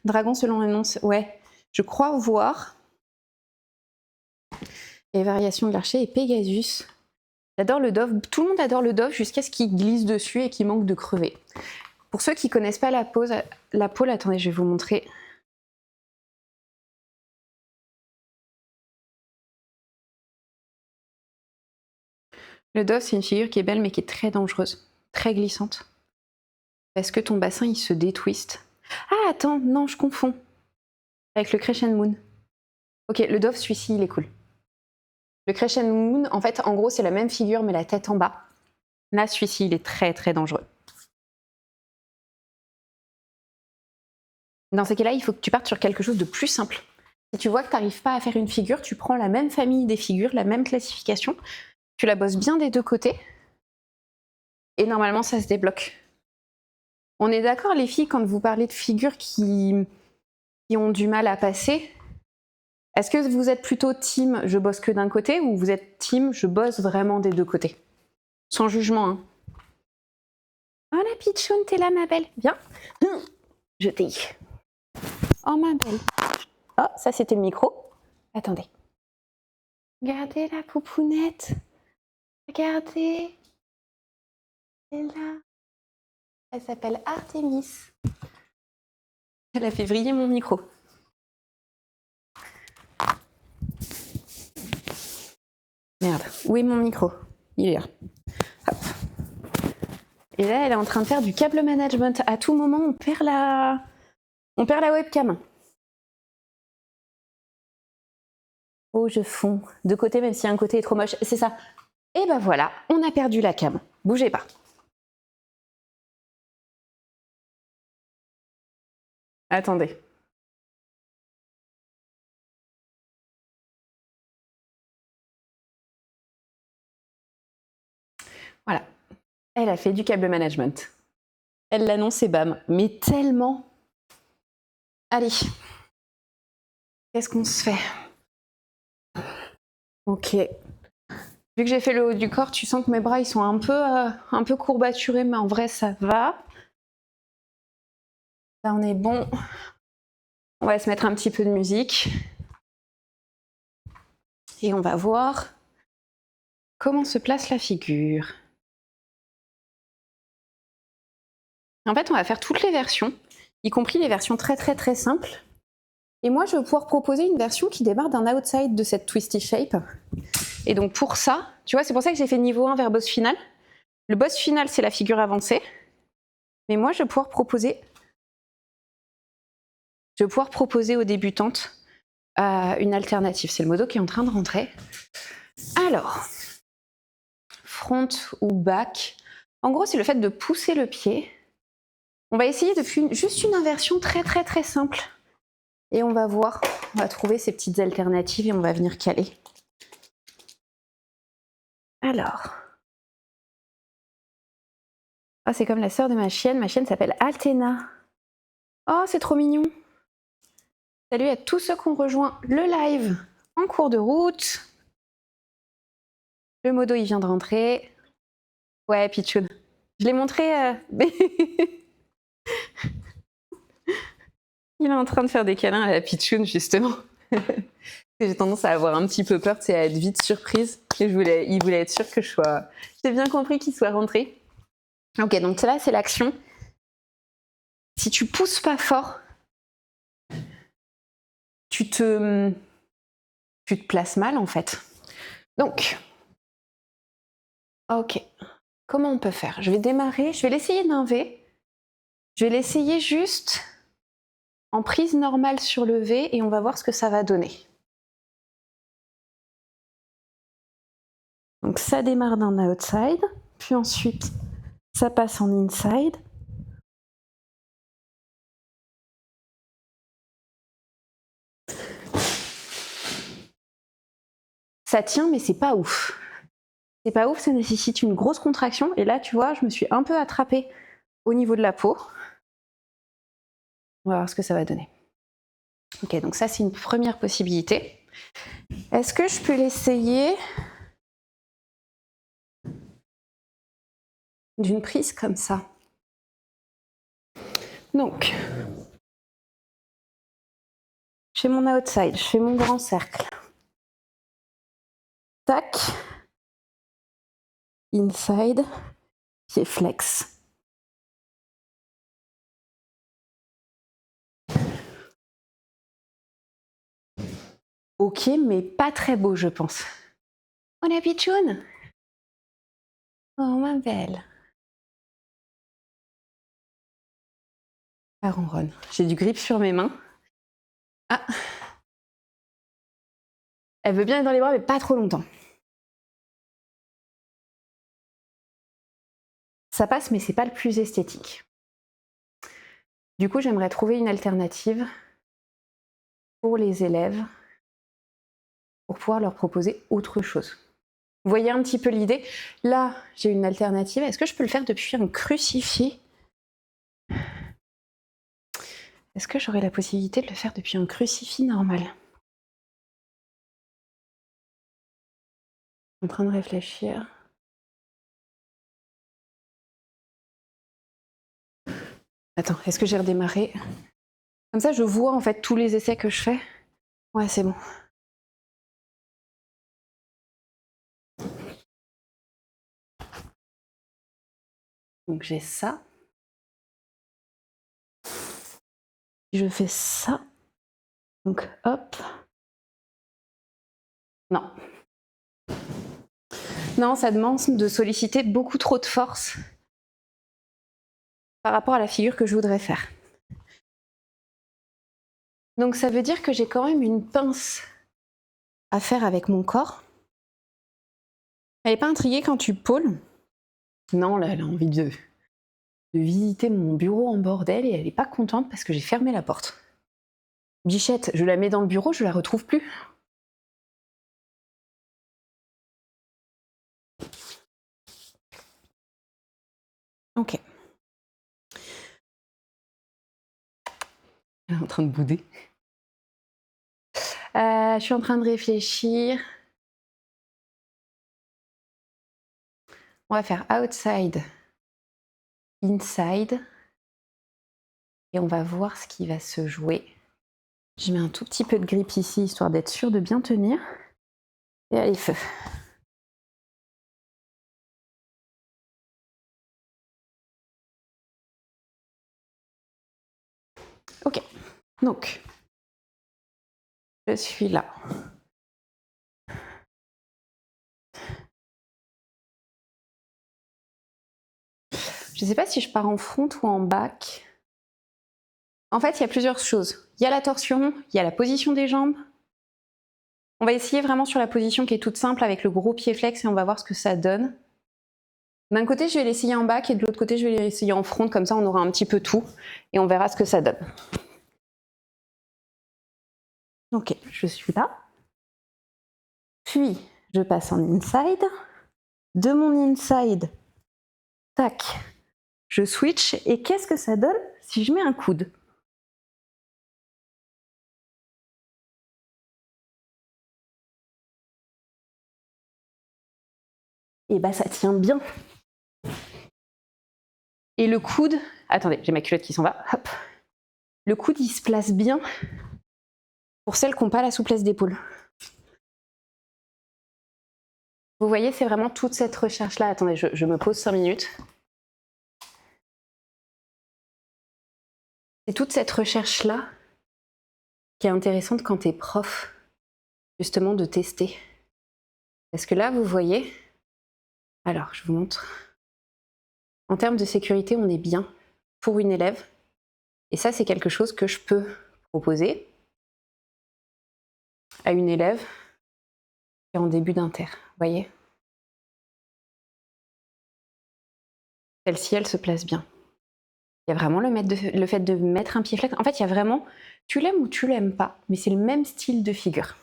Dragon selon l'annonce, ouais. Je crois voir. Et Variation de l'Archer et Pegasus. J'adore le Dove. Tout le monde adore le Dove jusqu'à ce qu'il glisse dessus et qu'il manque de crever. Pour ceux qui connaissent pas la pôle, attendez, je vais vous montrer. Le Dove, c'est une figure qui est belle mais qui est très dangereuse, très glissante. Parce que ton bassin, il se détwiste. Ah, attends, non, je confonds. Avec le Crescent Moon. Ok, le Dove, celui-ci, il est cool. Le Crescent Moon, en fait, en gros, c'est la même figure mais la tête en bas. Là, celui-ci, il est très très dangereux. Dans ces cas-là, il faut que tu partes sur quelque chose de plus simple. Si tu vois que tu n'arrives pas à faire une figure, tu prends la même famille des figures, la même classification, tu la bosses bien des deux côtés, et normalement, ça se débloque. On est d'accord, les filles, quand vous parlez de figures qui ont du mal à passer, est-ce que vous êtes plutôt team je bosse que d'un côté ou vous êtes team je bosse vraiment des deux côtés? Sans jugement, hein. Oh la pitchoune, t'es là ma belle, viens. Je t'ai. Oh ma belle. Oh, ça c'était le micro. Attendez. Regardez la poupounette. Regardez. Elle est là. Elle s'appelle Artemis. Elle a fait vriller mon micro. Merde, où est mon micro? Il est là. Hop. Et là, elle est en train de faire du câble management. À tout moment, on perd la webcam. Oh, je fonds. De côté, même si un côté est trop moche. C'est ça. Et ben voilà, on a perdu la cam. Bougez pas. Attendez. Voilà. Elle a fait du câble management. Elle l'annonce et bam. Mais tellement. Allez. Qu'est-ce qu'on se fait? Ok. Vu que j'ai fait le haut du corps, tu sens que mes bras ils sont un peu courbaturés, mais en vrai ça va. Là on est bon. On va se mettre un petit peu de musique. Et on va voir comment se place la figure. En fait, on va faire toutes les versions, y compris les versions très très très simples. Et moi, je vais pouvoir proposer une version qui démarre d'un outside de cette twisty shape. Et donc pour ça, tu vois, c'est pour ça que j'ai fait niveau 1 vers boss final. Le boss final, c'est la figure avancée. Mais moi, je vais pouvoir proposer aux débutantes une alternative. C'est le modo qui est en train de rentrer. Alors, front ou back. En gros, c'est le fait de pousser le pied. On va essayer depuis juste une inversion très très très simple. Et on va voir, on va trouver ces petites alternatives et on va venir caler. Alors. Ah, c'est comme la sœur de ma chienne s'appelle Altena. Oh, c'est trop mignon. Salut à tous ceux qui ont rejoint le live en cours de route. Le modo, il vient de rentrer. Ouais, Pichoun. Je l'ai montré. Il est en train de faire des câlins à la Pichoun, justement. J'ai tendance à avoir un petit peu peur, c'est à être vite surprise. Et il voulait être sûr que je sois... J'ai bien compris qu'il soit rentré. Ok, donc là, c'est l'action. Si tu pousses pas fort, tu te places mal, en fait. Donc, ok. Comment on peut faire? Je vais démarrer, je vais l'essayer d'un V. Je vais l'essayer juste en prise normale sur le V et on va voir ce que ça va donner. Donc ça démarre d'un outside, puis ensuite ça passe en inside. Ça tient, mais c'est pas ouf. C'est pas ouf, ça nécessite une grosse contraction. Et là, tu vois, je me suis un peu attrapée au niveau de la peau. On va voir ce que ça va donner. Ok, donc ça, c'est une première possibilité. Est-ce que je peux l'essayer d'une prise comme ça? Donc, je fais mon outside, je fais mon grand cercle. Tac. Inside, pied flex. Ok, mais pas très beau, je pense. Oh la pitchoune! Oh ma belle! Ah, ronronne. J'ai du grip sur mes mains. Ah! Elle veut bien être dans les bras, mais pas trop longtemps. Ça passe, mais c'est pas le plus esthétique. Du coup, j'aimerais trouver une alternative pour les élèves pour pouvoir leur proposer autre chose. Vous voyez un petit peu l'idée? Là, j'ai une alternative. Est-ce que je peux le faire depuis un crucifix? Est-ce que j'aurais la possibilité de le faire depuis un crucifix normal? En train de réfléchir. Attends, est-ce que j'ai redémarré? Comme ça, je vois en fait tous les essais que je fais. Ouais, c'est bon. Donc j'ai ça. Je fais ça. Donc hop. Non. Non, ça demande de solliciter beaucoup trop de force par rapport à la figure que je voudrais faire. Donc ça veut dire que j'ai quand même une pince à faire avec mon corps. Elle n'est pas intriguée quand tu pôles. Non, là, elle a envie de visiter mon bureau en bordel et elle n'est pas contente parce que j'ai fermé la porte. Bichette, je la mets dans le bureau, je la retrouve plus. Ok. Elle est en train de bouder. Je suis en train de réfléchir. On va faire outside, inside. Et on va voir ce qui va se jouer. Je mets un tout petit peu de grip ici, histoire d'être sûr de bien tenir. Et allez, feu. Ok, donc, je suis là. Je ne sais pas si je pars en front ou en back. En fait, il y a plusieurs choses. Il y a la torsion, il y a la position des jambes. On va essayer vraiment sur la position qui est toute simple avec le gros pied flex et on va voir ce que ça donne. D'un côté, je vais l'essayer en back et de l'autre côté, je vais l'essayer en front. Comme ça, on aura un petit peu tout et on verra ce que ça donne. Ok, je suis là. Puis, je passe en inside. De mon inside, tac, je switch. Et qu'est-ce que ça donne si je mets un coude? Et bah ça tient bien. Et le coude, attendez, j'ai ma culotte qui s'en va, hop. Le coude, il se place bien pour celles qui n'ont pas la souplesse d'épaule. Vous voyez, c'est vraiment toute cette recherche-là. Attendez, je me pose 5 minutes. C'est toute cette recherche-là qui est intéressante quand tu es prof, justement, de tester. Parce que là, vous voyez, alors je vous montre. En termes de sécurité, on est bien pour une élève. Et ça, c'est quelque chose que je peux proposer à une élève qui est en début d'inter. Vous voyez? Celle-ci, elle se place bien. Il y a vraiment le fait de mettre un pied flex. En fait, il y a vraiment, tu l'aimes ou tu l'aimes pas, mais c'est le même style de figure.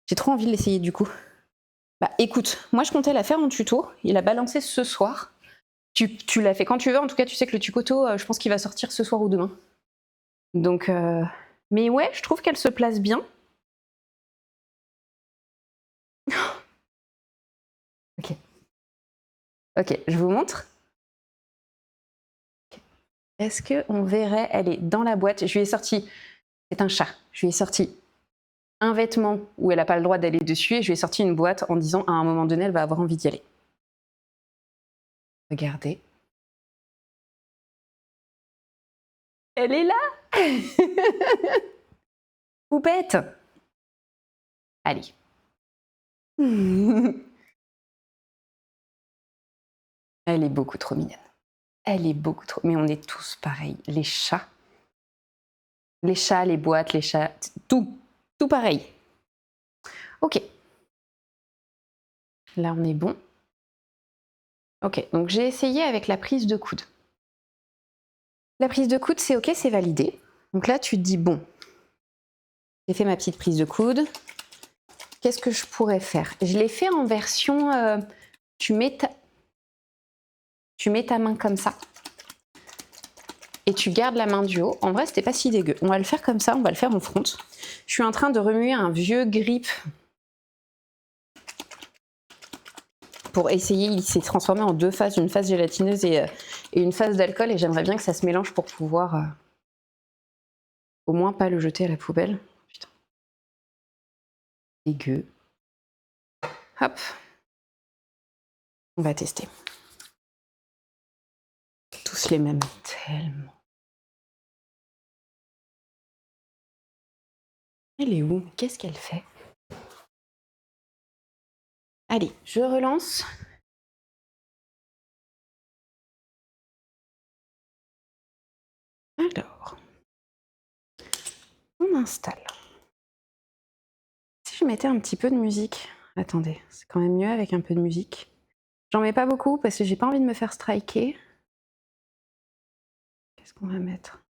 J'ai trop envie de l'essayer du coup. Bah écoute, moi je comptais la faire en tuto. Il a balancé ce soir. Tu l'as fait quand tu veux. En tout cas, tu sais que le tucoto, je pense qu'il va sortir ce soir ou demain. Donc, mais ouais, je trouve qu'elle se place bien. Ok. Ok, je vous montre. Est-ce qu'on verrait? Elle est dans la boîte. Je lui ai sorti, c'est un chat, je lui ai sorti un vêtement où elle n'a pas le droit d'aller dessus et je lui ai sorti une boîte en disant à un moment donné, elle va avoir envie d'y aller. Regardez. Elle est là. Poupette. Allez. Elle est beaucoup trop mignonne. Elle est beaucoup trop... Mais on est tous pareils. Les chats, les boîtes, les chats, tout pareil. Ok. Là, on est bon. Ok, donc j'ai essayé avec la prise de coude. La prise de coude, c'est ok, c'est validé. Donc là, tu te dis, bon, j'ai fait ma petite prise de coude. Qu'est-ce que je pourrais faire? Je l'ai fait en version, tu mets ta main comme ça. Et tu gardes la main du haut. En vrai, c'était pas si dégueu. On va le faire comme ça, on va le faire en front. Je suis en train de remuer un vieux grip pour essayer. Il s'est transformé en deux phases, une phase gélatineuse et une phase d'alcool. Et j'aimerais bien que ça se mélange pour pouvoir au moins pas le jeter à la poubelle. Putain. Dégueu. Hop. On va tester. Tous les mêmes, tellement. Elle est où? Qu'est-ce qu'elle fait? Allez, je relance. Alors, on installe. Si je mettais un petit peu de musique. Attendez, c'est quand même mieux avec un peu de musique. J'en mets pas beaucoup parce que j'ai pas envie de me faire striker. Qu'est-ce qu'on va mettre?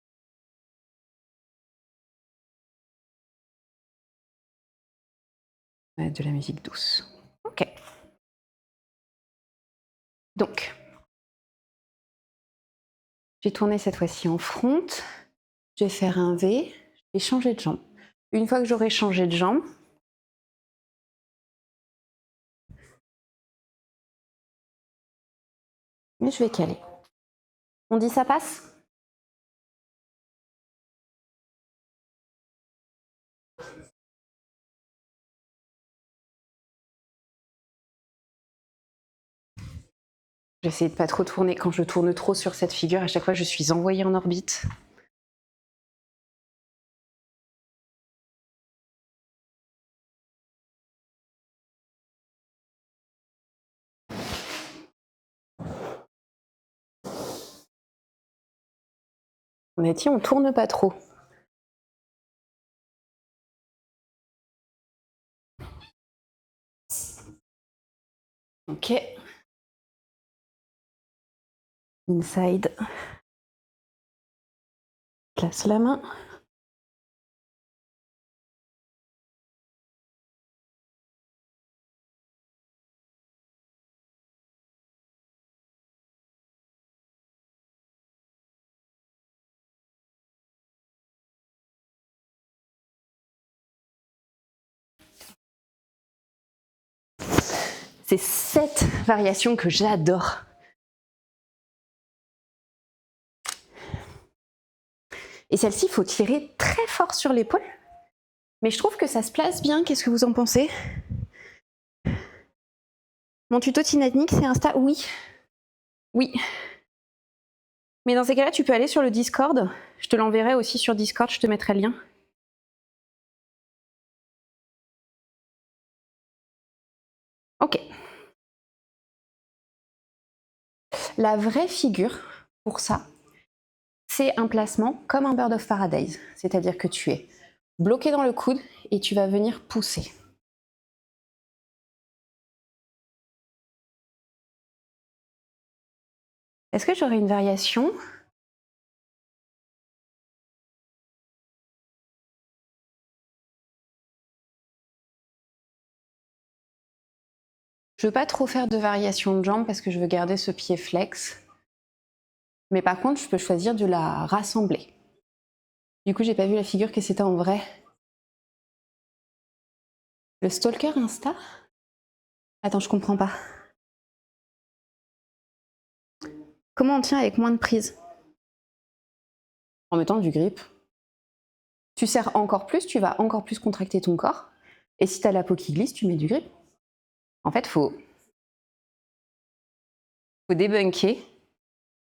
On va mettre de la musique douce. Ok. Donc, j'ai tourné cette fois-ci en front. Je vais faire un V. Je vais changer de jambe. Une fois que j'aurai changé de jambe, mais je vais caler. On dit ça passe? J'essaie de pas trop tourner. Quand je tourne trop sur cette figure, à chaque fois je suis envoyée en orbite. On a dit on tourne pas trop. Ok. Inside. Place la main. C'est cette variation que j'adore. Et celle-ci, il faut tirer très fort sur l'épaule. Mais je trouve que ça se place bien. Qu'est-ce que vous en pensez? Mon tuto dynamique, c'est Insta? Oui. Oui. Mais dans ces cas-là, tu peux aller sur le Discord. Je te l'enverrai aussi sur Discord, je te mettrai le lien. Ok. La vraie figure, pour ça, c'est un placement comme un Bird of Paradise. C'est-à-dire que tu es bloqué dans le coude et tu vas venir pousser. Est-ce que j'aurai une variation? Je veux pas trop faire de variation de jambe parce que je veux garder ce pied flex. Mais par contre, je peux choisir de la rassembler. Du coup, j'ai pas vu la figure que c'était en vrai. Le stalker Insta? Attends, je comprends pas. Comment on tient avec moins de prise? En mettant du grip. Tu serres encore plus, tu vas encore plus contracter ton corps. Et si tu as la peau qui glisse, tu mets du grip. En fait, faut débunker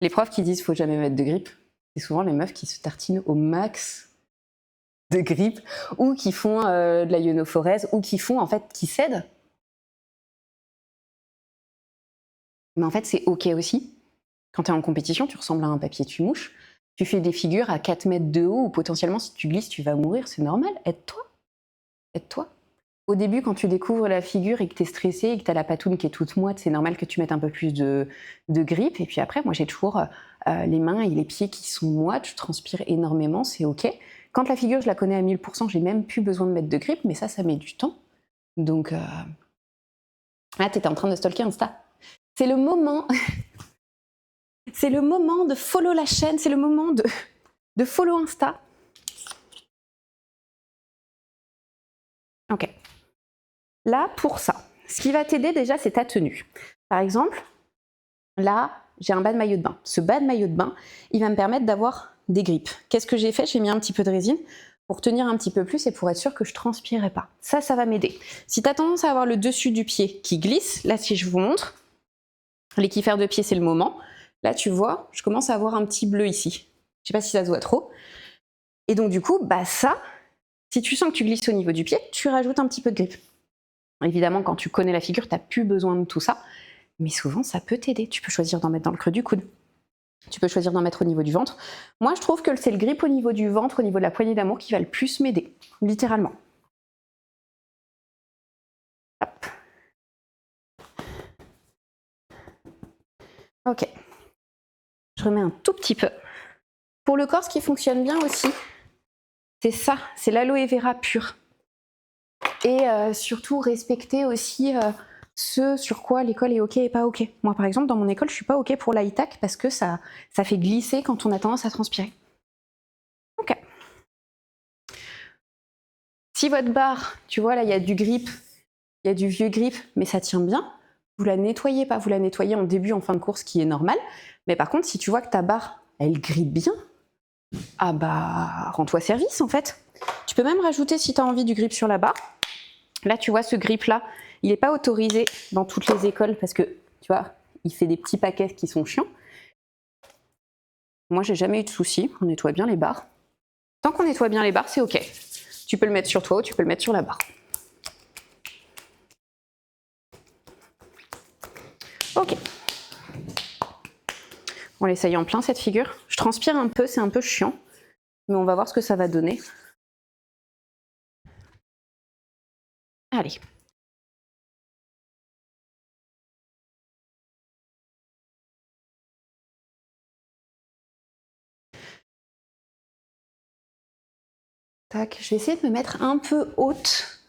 les profs qui disent faut jamais mettre de grip. C'est souvent les meufs qui se tartinent au max de grip ou qui font de la ionophorèse ou qui font en fait qui cèdent. Mais en fait, c'est ok aussi. Quand tu es en compétition, tu ressembles à un papier tu mouches. Tu fais des figures à 4 mètres de haut où potentiellement si tu glisses, tu vas mourir. C'est normal. Aide-toi. Aide-toi. Au début, quand tu découvres la figure et que tu es stressé et que tu as la patoune qui est toute moite, c'est normal que tu mettes un peu plus de grip. Et puis après, moi, j'ai toujours les mains et les pieds qui sont moites. Je transpire énormément, c'est OK. Quand la figure, je la connais à 1000%, j'ai même plus besoin de mettre de grip, mais ça met du temps. Donc, ah, t'étais en train de stalker Insta. C'est le moment. C'est le moment de follow la chaîne. C'est le moment de follow Insta. OK. Là, pour ça, ce qui va t'aider déjà, c'est ta tenue. Par exemple, là, j'ai un bas de maillot de bain. Ce bas de maillot de bain, il va me permettre d'avoir des grippes. Qu'est-ce que j'ai fait? J'ai mis un petit peu de résine pour tenir un petit peu plus et pour être sûr que je transpirais pas. Ça va m'aider. Si tu as tendance à avoir le dessus du pied qui glisse, là, si je vous montre, les kiffers de pied, c'est le moment. Là, tu vois, je commence à avoir un petit bleu ici. Je sais pas si ça se voit trop. Et donc, du coup, bah ça, si tu sens que tu glisses au niveau du pied, tu rajoutes un petit peu de grippe. Évidemment, quand tu connais la figure, tu n'as plus besoin de tout ça. Mais souvent, ça peut t'aider. Tu peux choisir d'en mettre dans le creux du coude. Tu peux choisir d'en mettre au niveau du ventre. Moi, je trouve que c'est le grip au niveau du ventre, au niveau de la poignée d'amour qui va le plus m'aider, littéralement. Hop. Ok. Je remets un tout petit peu. Pour le corps, ce qui fonctionne bien aussi, c'est ça, c'est l'aloe vera pur. Et surtout, respecter aussi ce sur quoi l'école est ok et pas ok. Moi, par exemple, dans mon école, je suis pas ok pour l'ITAC parce que ça fait glisser quand on a tendance à transpirer. Ok. Si votre barre, tu vois, là, il y a du grip, il y a du vieux grip, mais ça tient bien, vous la nettoyez pas. Vous la nettoyez en début, en fin de course, qui est normal. Mais par contre, si tu vois que ta barre, elle grippe bien, ah bah, rends-toi service, en fait. Tu peux même rajouter, si tu as envie, du grip sur la barre. Là, tu vois, ce grip-là, il n'est pas autorisé dans toutes les écoles parce que, tu vois, il fait des petits paquets qui sont chiants. Moi, j'ai jamais eu de soucis. On nettoie bien les barres. Tant qu'on nettoie bien les barres, c'est OK. Tu peux le mettre sur toi ou tu peux le mettre sur la barre. OK. On l'essaye en plein cette figure. Je transpire un peu, c'est un peu chiant, mais on va voir ce que ça va donner. Allez. Tac, je vais essayer de me mettre un peu haute.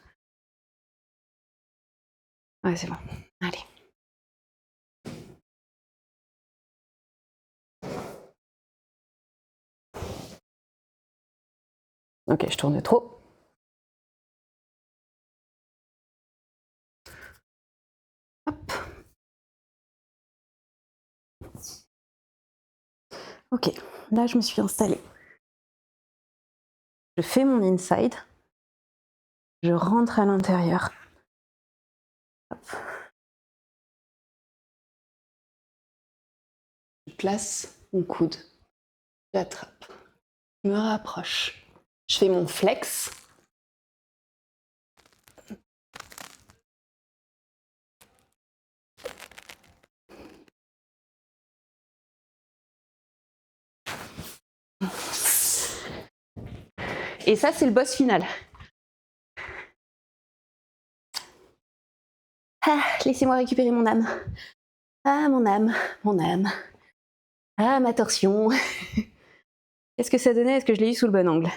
Ouais, c'est bon. Allez. Ok, je tourne trop. Hop. Ok, là je me suis installée. Je fais mon inside. Je rentre à l'intérieur. Je place mon coude. J'attrape. Je me rapproche. Je fais mon flex. Et ça, c'est le boss final. Ah, laissez-moi récupérer mon âme. Ah, mon âme, mon âme. Ah, ma torsion. Qu'est-ce que ça donnait? Est-ce que je l'ai eu sous le bon angle?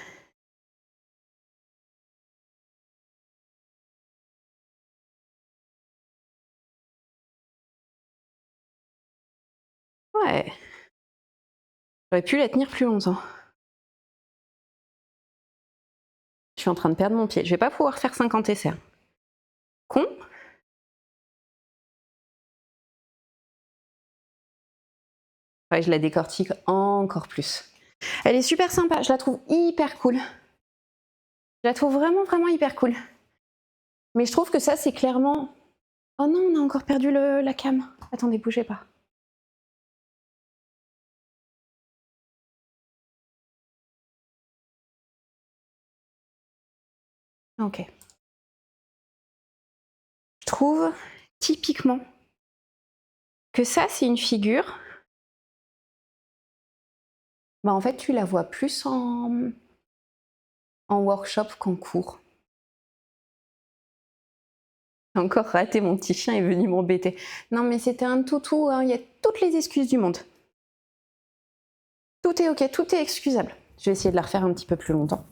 Ouais. J'aurais pu la tenir plus longtemps. Je suis en train de perdre mon pied. Je vais pas pouvoir faire 50 essais. Con. Ouais, je la décortique encore plus. Elle est super sympa. Je la trouve hyper cool. Je la trouve vraiment, vraiment hyper cool. Mais je trouve que ça, c'est clairement... Oh non, on a encore perdu la cam. Attendez, bougez pas. Ok. Je trouve typiquement que ça, c'est une figure... Bah, en fait, tu la vois plus en workshop qu'en cours. J'ai encore raté, mon petit chien est venu m'embêter. Non, mais c'était un toutou, hein. Il y a toutes les excuses du monde. Tout est ok, tout est excusable. Je vais essayer de la refaire un petit peu plus longtemps.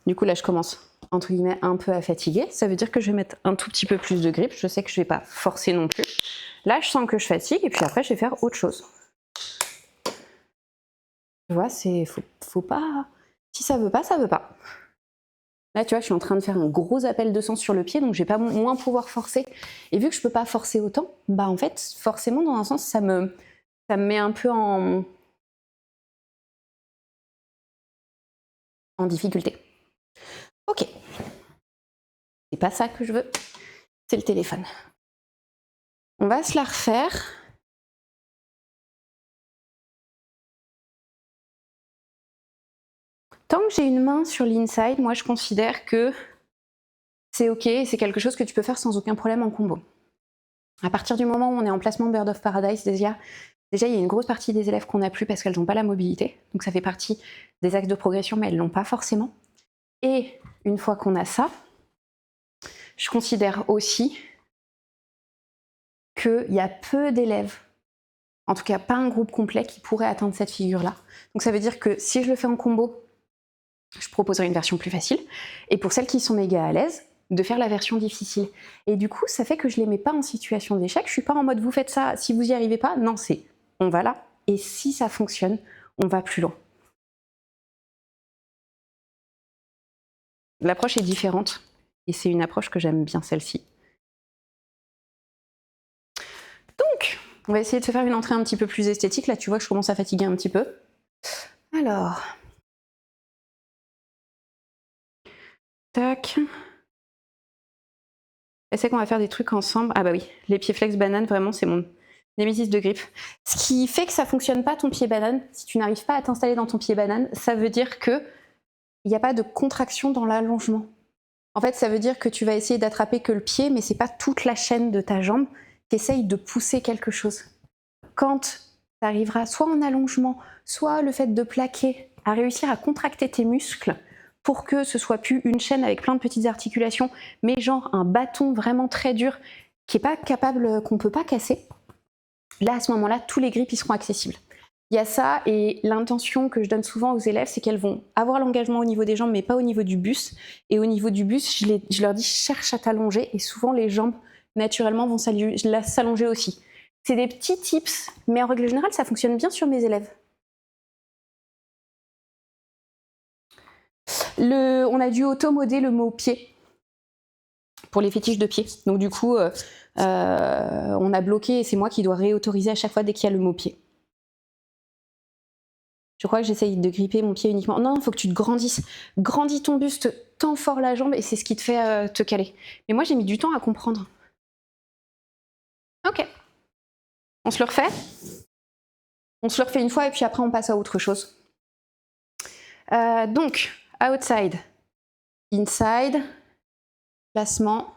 Du coup, là, je commence, entre guillemets, un peu à fatiguer. Ça veut dire que je vais mettre un tout petit peu plus de grippe. Je sais que je vais pas forcer non plus. Là, je sens que je fatigue, et puis après, je vais faire autre chose. Tu vois, faut pas... Si ça veut pas, ça veut pas. Là, tu vois, je suis en train de faire un gros appel de sang sur le pied, donc je vais pas moins pouvoir forcer. Et vu que je peux pas forcer autant, bah en fait, forcément, dans un sens, ça me met un peu en difficulté. Ok. C'est pas ça que je veux, c'est le téléphone. On va se la refaire. Tant que j'ai une main sur l'inside, moi je considère que c'est ok, c'est quelque chose que tu peux faire sans aucun problème en combo. À partir du moment où on est en placement Bird of Paradise, déjà il y a une grosse partie des élèves qu'on n'a plus parce qu'elles n'ont pas la mobilité. Donc ça fait partie des axes de progression, mais elles ne l'ont pas forcément. Et une fois qu'on a ça, je considère aussi qu'il y a peu d'élèves, en tout cas pas un groupe complet, qui pourrait atteindre cette figure-là. Donc ça veut dire que si je le fais en combo, je proposerai une version plus facile. Et pour celles qui sont méga à l'aise, de faire la version difficile. Et du coup, ça fait que je les mets pas en situation d'échec. Je suis pas en mode vous faites ça, si vous y arrivez pas. Non, c'est on va là. Et si ça fonctionne, on va plus loin. L'approche est différente. Et c'est une approche que j'aime bien, celle-ci. Donc, on va essayer de se faire une entrée un petit peu plus esthétique. Là, tu vois que je commence à fatiguer un petit peu. Alors. Tac. Essaie qu'on va faire des trucs ensemble. Ah bah oui, les pieds flex banane, vraiment, c'est mon némésis de grippe. Ce qui fait que ça fonctionne pas ton pied banane, si tu n'arrives pas à t'installer dans ton pied banane, ça veut dire que il n'y a pas de contraction dans l'allongement. En fait, ça veut dire que tu vas essayer d'attraper que le pied, mais c'est pas toute la chaîne de ta jambe. Tu essayes de pousser quelque chose. Quand tu arriveras soit en allongement, soit le fait de plaquer, à réussir à contracter tes muscles pour que ce soit plus une chaîne avec plein de petites articulations, mais genre un bâton vraiment très dur qui est pas capable, qu'on peut pas casser. Là, à ce moment-là, tous les grips ils seront accessibles. Il y a ça, et l'intention que je donne souvent aux élèves, c'est qu'elles vont avoir l'engagement au niveau des jambes, mais pas au niveau du buste. Et au niveau du buste, je leur dis cherche à t'allonger, et souvent les jambes naturellement vont s'allonger aussi. C'est des petits tips, mais en règle générale, ça fonctionne bien sur mes élèves. On a dû auto-moder le mot pied pour les fétiches de pied. Donc du coup, on a bloqué, et c'est moi qui dois réautoriser à chaque fois dès qu'il y a le mot pied. Je crois que j'essaye de gripper mon pied uniquement. Non, il faut que tu te grandisses. Grandis ton buste, tends fort la jambe, et c'est ce qui te fait te caler. Mais moi, j'ai mis du temps à comprendre. Ok. On se le refait? On se le refait une fois, et puis après, on passe à autre chose. Donc, outside, inside, placement.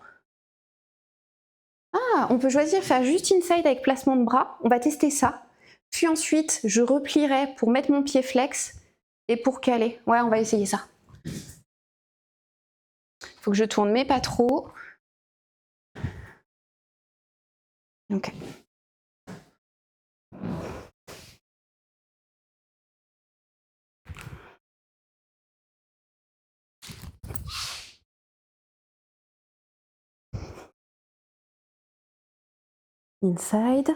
Ah, on peut choisir faire juste inside avec placement de bras. On va tester ça. Puis ensuite, je replierai pour mettre mon pied flex et pour caler. Ouais, on va essayer ça. Faut que je tourne, mais pas trop. Ok. Inside.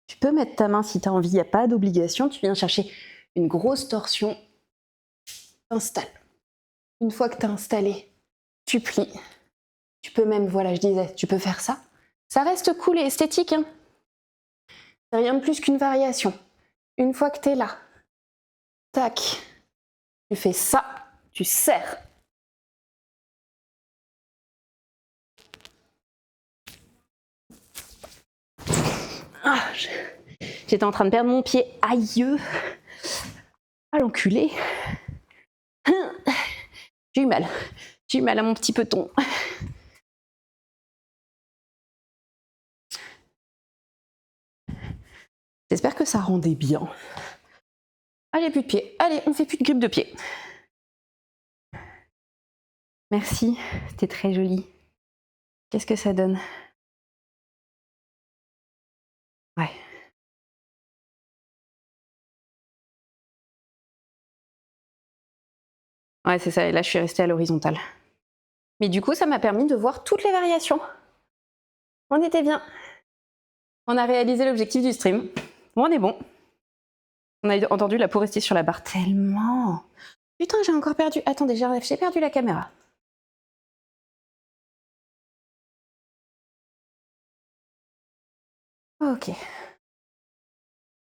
Tu peux mettre ta main si tu as envie, il n'y a pas d'obligation. Tu viens chercher une grosse torsion. Installe. Une fois que tu as installé, tu plies. Tu peux même, voilà, je disais, tu peux faire ça. Ça reste cool et esthétique, hein. C'est rien de plus qu'une variation. Une fois que tu es là, tac, tu fais ça, tu serres. Ah, j'étais en train de perdre mon pied. Aïe! Ah, l'enculé! J'ai eu mal. J'ai eu mal à mon petit peton. J'espère que ça rendait bien. Allez, plus de pied. Allez, on fait plus de grippe de pied. Merci, c'était très joli. Qu'est-ce que ça donne? Ouais. Ouais, c'est ça, et là je suis restée à l'horizontale. Mais du coup, ça m'a permis de voir toutes les variations. On était bien. On a réalisé l'objectif du stream. Bon, on est bon. On a entendu la peau rester sur la barre tellement. Putain, j'ai encore perdu. Attendez, j'ai perdu la caméra. Ok.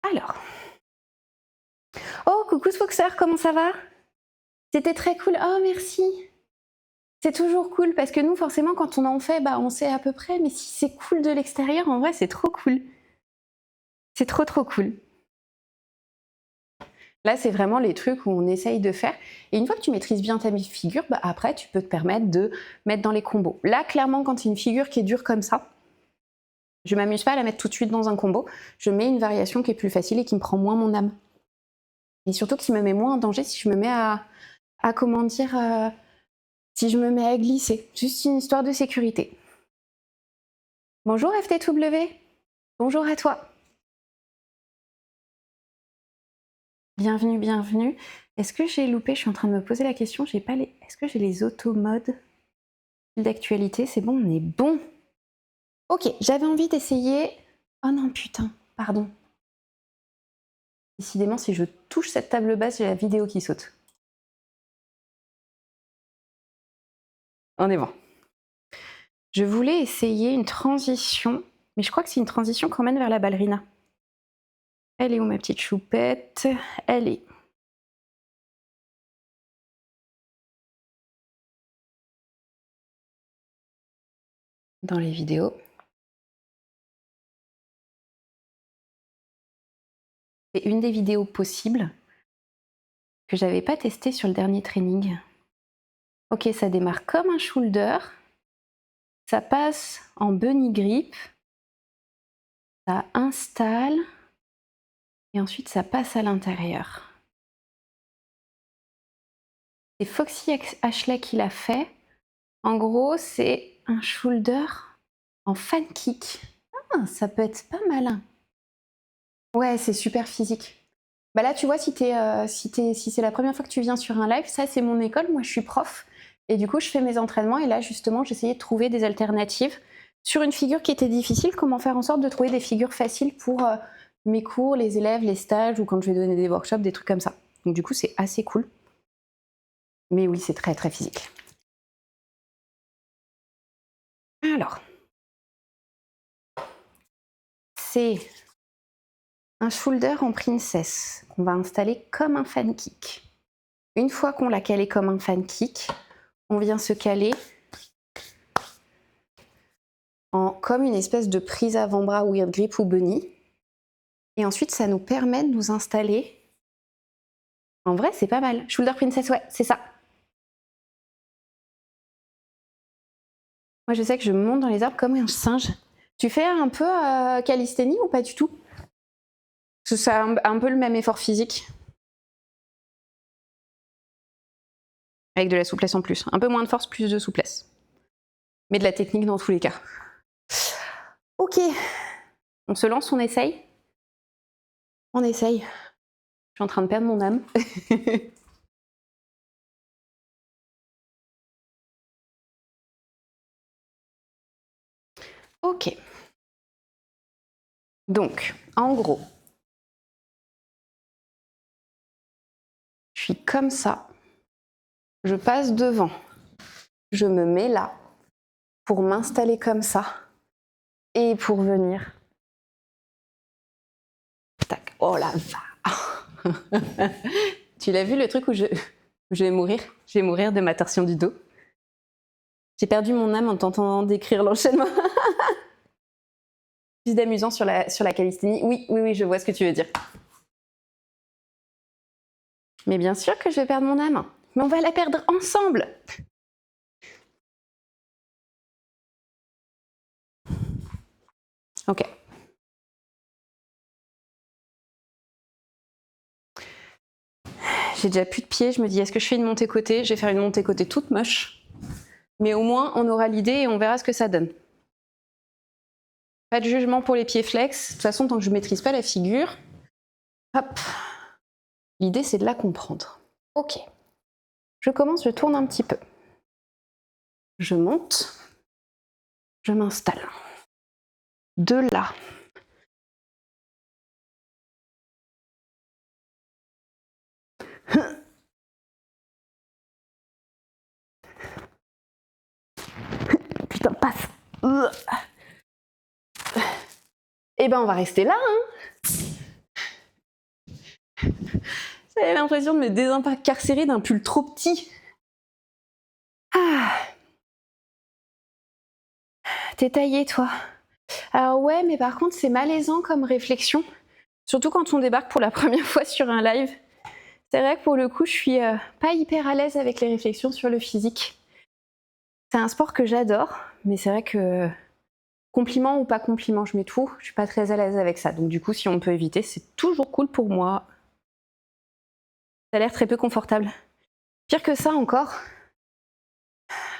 Alors. Oh, coucou Swoxer, comment ça va? C'était très cool. Oh, merci. C'est toujours cool parce que nous, forcément, quand on en fait, bah, on sait à peu près. Mais si c'est cool de l'extérieur, en vrai, c'est trop cool. C'est trop, trop cool. Là, c'est vraiment les trucs où on essaye de faire. Et une fois que tu maîtrises bien ta figure, bah, après, tu peux te permettre de mettre dans les combos. Là, clairement, quand c'est une figure qui est dure comme ça, je m'amuse pas à la mettre tout de suite dans un combo. Je mets une variation qui est plus facile et qui me prend moins mon âme. Et surtout qui me met moins en danger si je me mets à comment dire, si je me mets à glisser. Juste une histoire de sécurité. Bonjour FTW. Bonjour à toi. Bienvenue, bienvenue. Est-ce que j'ai loupé? Je suis en train de me poser la question. J'ai pas les. Est-ce que j'ai les automodes d'actualité? C'est bon, on est bon. Ok, j'avais envie d'essayer. Oh non, putain, pardon. Décidément, si je touche cette table basse, j'ai la vidéo qui saute. On est bon. Je voulais essayer une transition, mais je crois que c'est une transition qu'on mène vers la ballerina. Elle est où ma petite choupette? Elle est. Dans les vidéos. C'est une des vidéos possibles que j'avais pas testée sur le dernier training. Ok, ça démarre comme un shoulder. Ça passe en bunny grip. Ça installe et ensuite ça passe à l'intérieur. C'est Foxy Ashley qui l'a fait. En gros, c'est un shoulder en fan kick. Ah, ça peut être pas malin. Ouais, c'est super physique. Bah là, tu vois, si c'est la première fois que tu viens sur un live, ça c'est mon école, moi je suis prof. Et du coup, je fais mes entraînements et là, justement, j'essayais de trouver des alternatives sur une figure qui était difficile, comment faire en sorte de trouver des figures faciles pour mes cours, les élèves, les stages ou quand je vais donner des workshops, des trucs comme ça. Donc du coup, c'est assez cool. Mais oui, c'est très très physique. Alors, c'est un shoulder en princess qu'on va installer comme un fan kick. Une fois qu'on l'a calé comme un fan kick, on vient se caler comme une espèce de prise avant-bras weird grip ou bunny. Et ensuite, ça nous permet de nous installer. En vrai, c'est pas mal. Shoulder princess, ouais, c'est ça. Moi, je sais que je monte dans les arbres comme un singe. Tu fais un peu calisthénie ou pas du tout? Parce que ça a un peu le même effort physique. Avec de la souplesse en plus. Un peu moins de force, plus de souplesse. Mais de la technique dans tous les cas. Ok. On se lance, on essaye? On essaye. Je suis en train de perdre mon âme. Ok. Donc, en gros, je suis comme ça. Je passe devant. Je me mets là pour m'installer comme ça et pour venir. Tac. Oh la vache. Tu l'as vu le truc où je vais mourir? Je vais mourir de ma torsion du dos. J'ai perdu mon âme en t'entendant décrire l'enchaînement. Plus d'amusant sur la calisthénie. Oui, je vois ce que tu veux dire. Mais bien sûr que je vais perdre mon âme. Mais on va la perdre ensemble. Ok. J'ai déjà plus de pieds. Je me dis, est-ce que je fais une montée côté? Je vais faire une montée côté toute moche. Mais au moins, on aura l'idée et on verra ce que ça donne. Pas de jugement pour les pieds flex. De toute façon, tant que je ne maîtrise pas la figure, hop. L'idée, c'est de la comprendre. Ok. Je commence, je tourne un petit peu. Je monte. Je m'installe. De là. Putain, passe. Eh ben, on va rester là, hein. J'avais l'impression de me désincarcérer d'un pull trop petit. Ah. T'es taillé, toi. Alors ouais, mais par contre, c'est malaisant comme réflexion. Surtout quand on débarque pour la première fois sur un live. C'est vrai que pour le coup, je suis pas hyper à l'aise avec les réflexions sur le physique. C'est un sport que j'adore, mais c'est vrai que compliment ou pas compliment, je mets tout. Je suis pas très à l'aise avec ça. Donc du coup, si on peut éviter, c'est toujours cool pour moi. Ça a l'air très peu confortable. Pire que ça encore.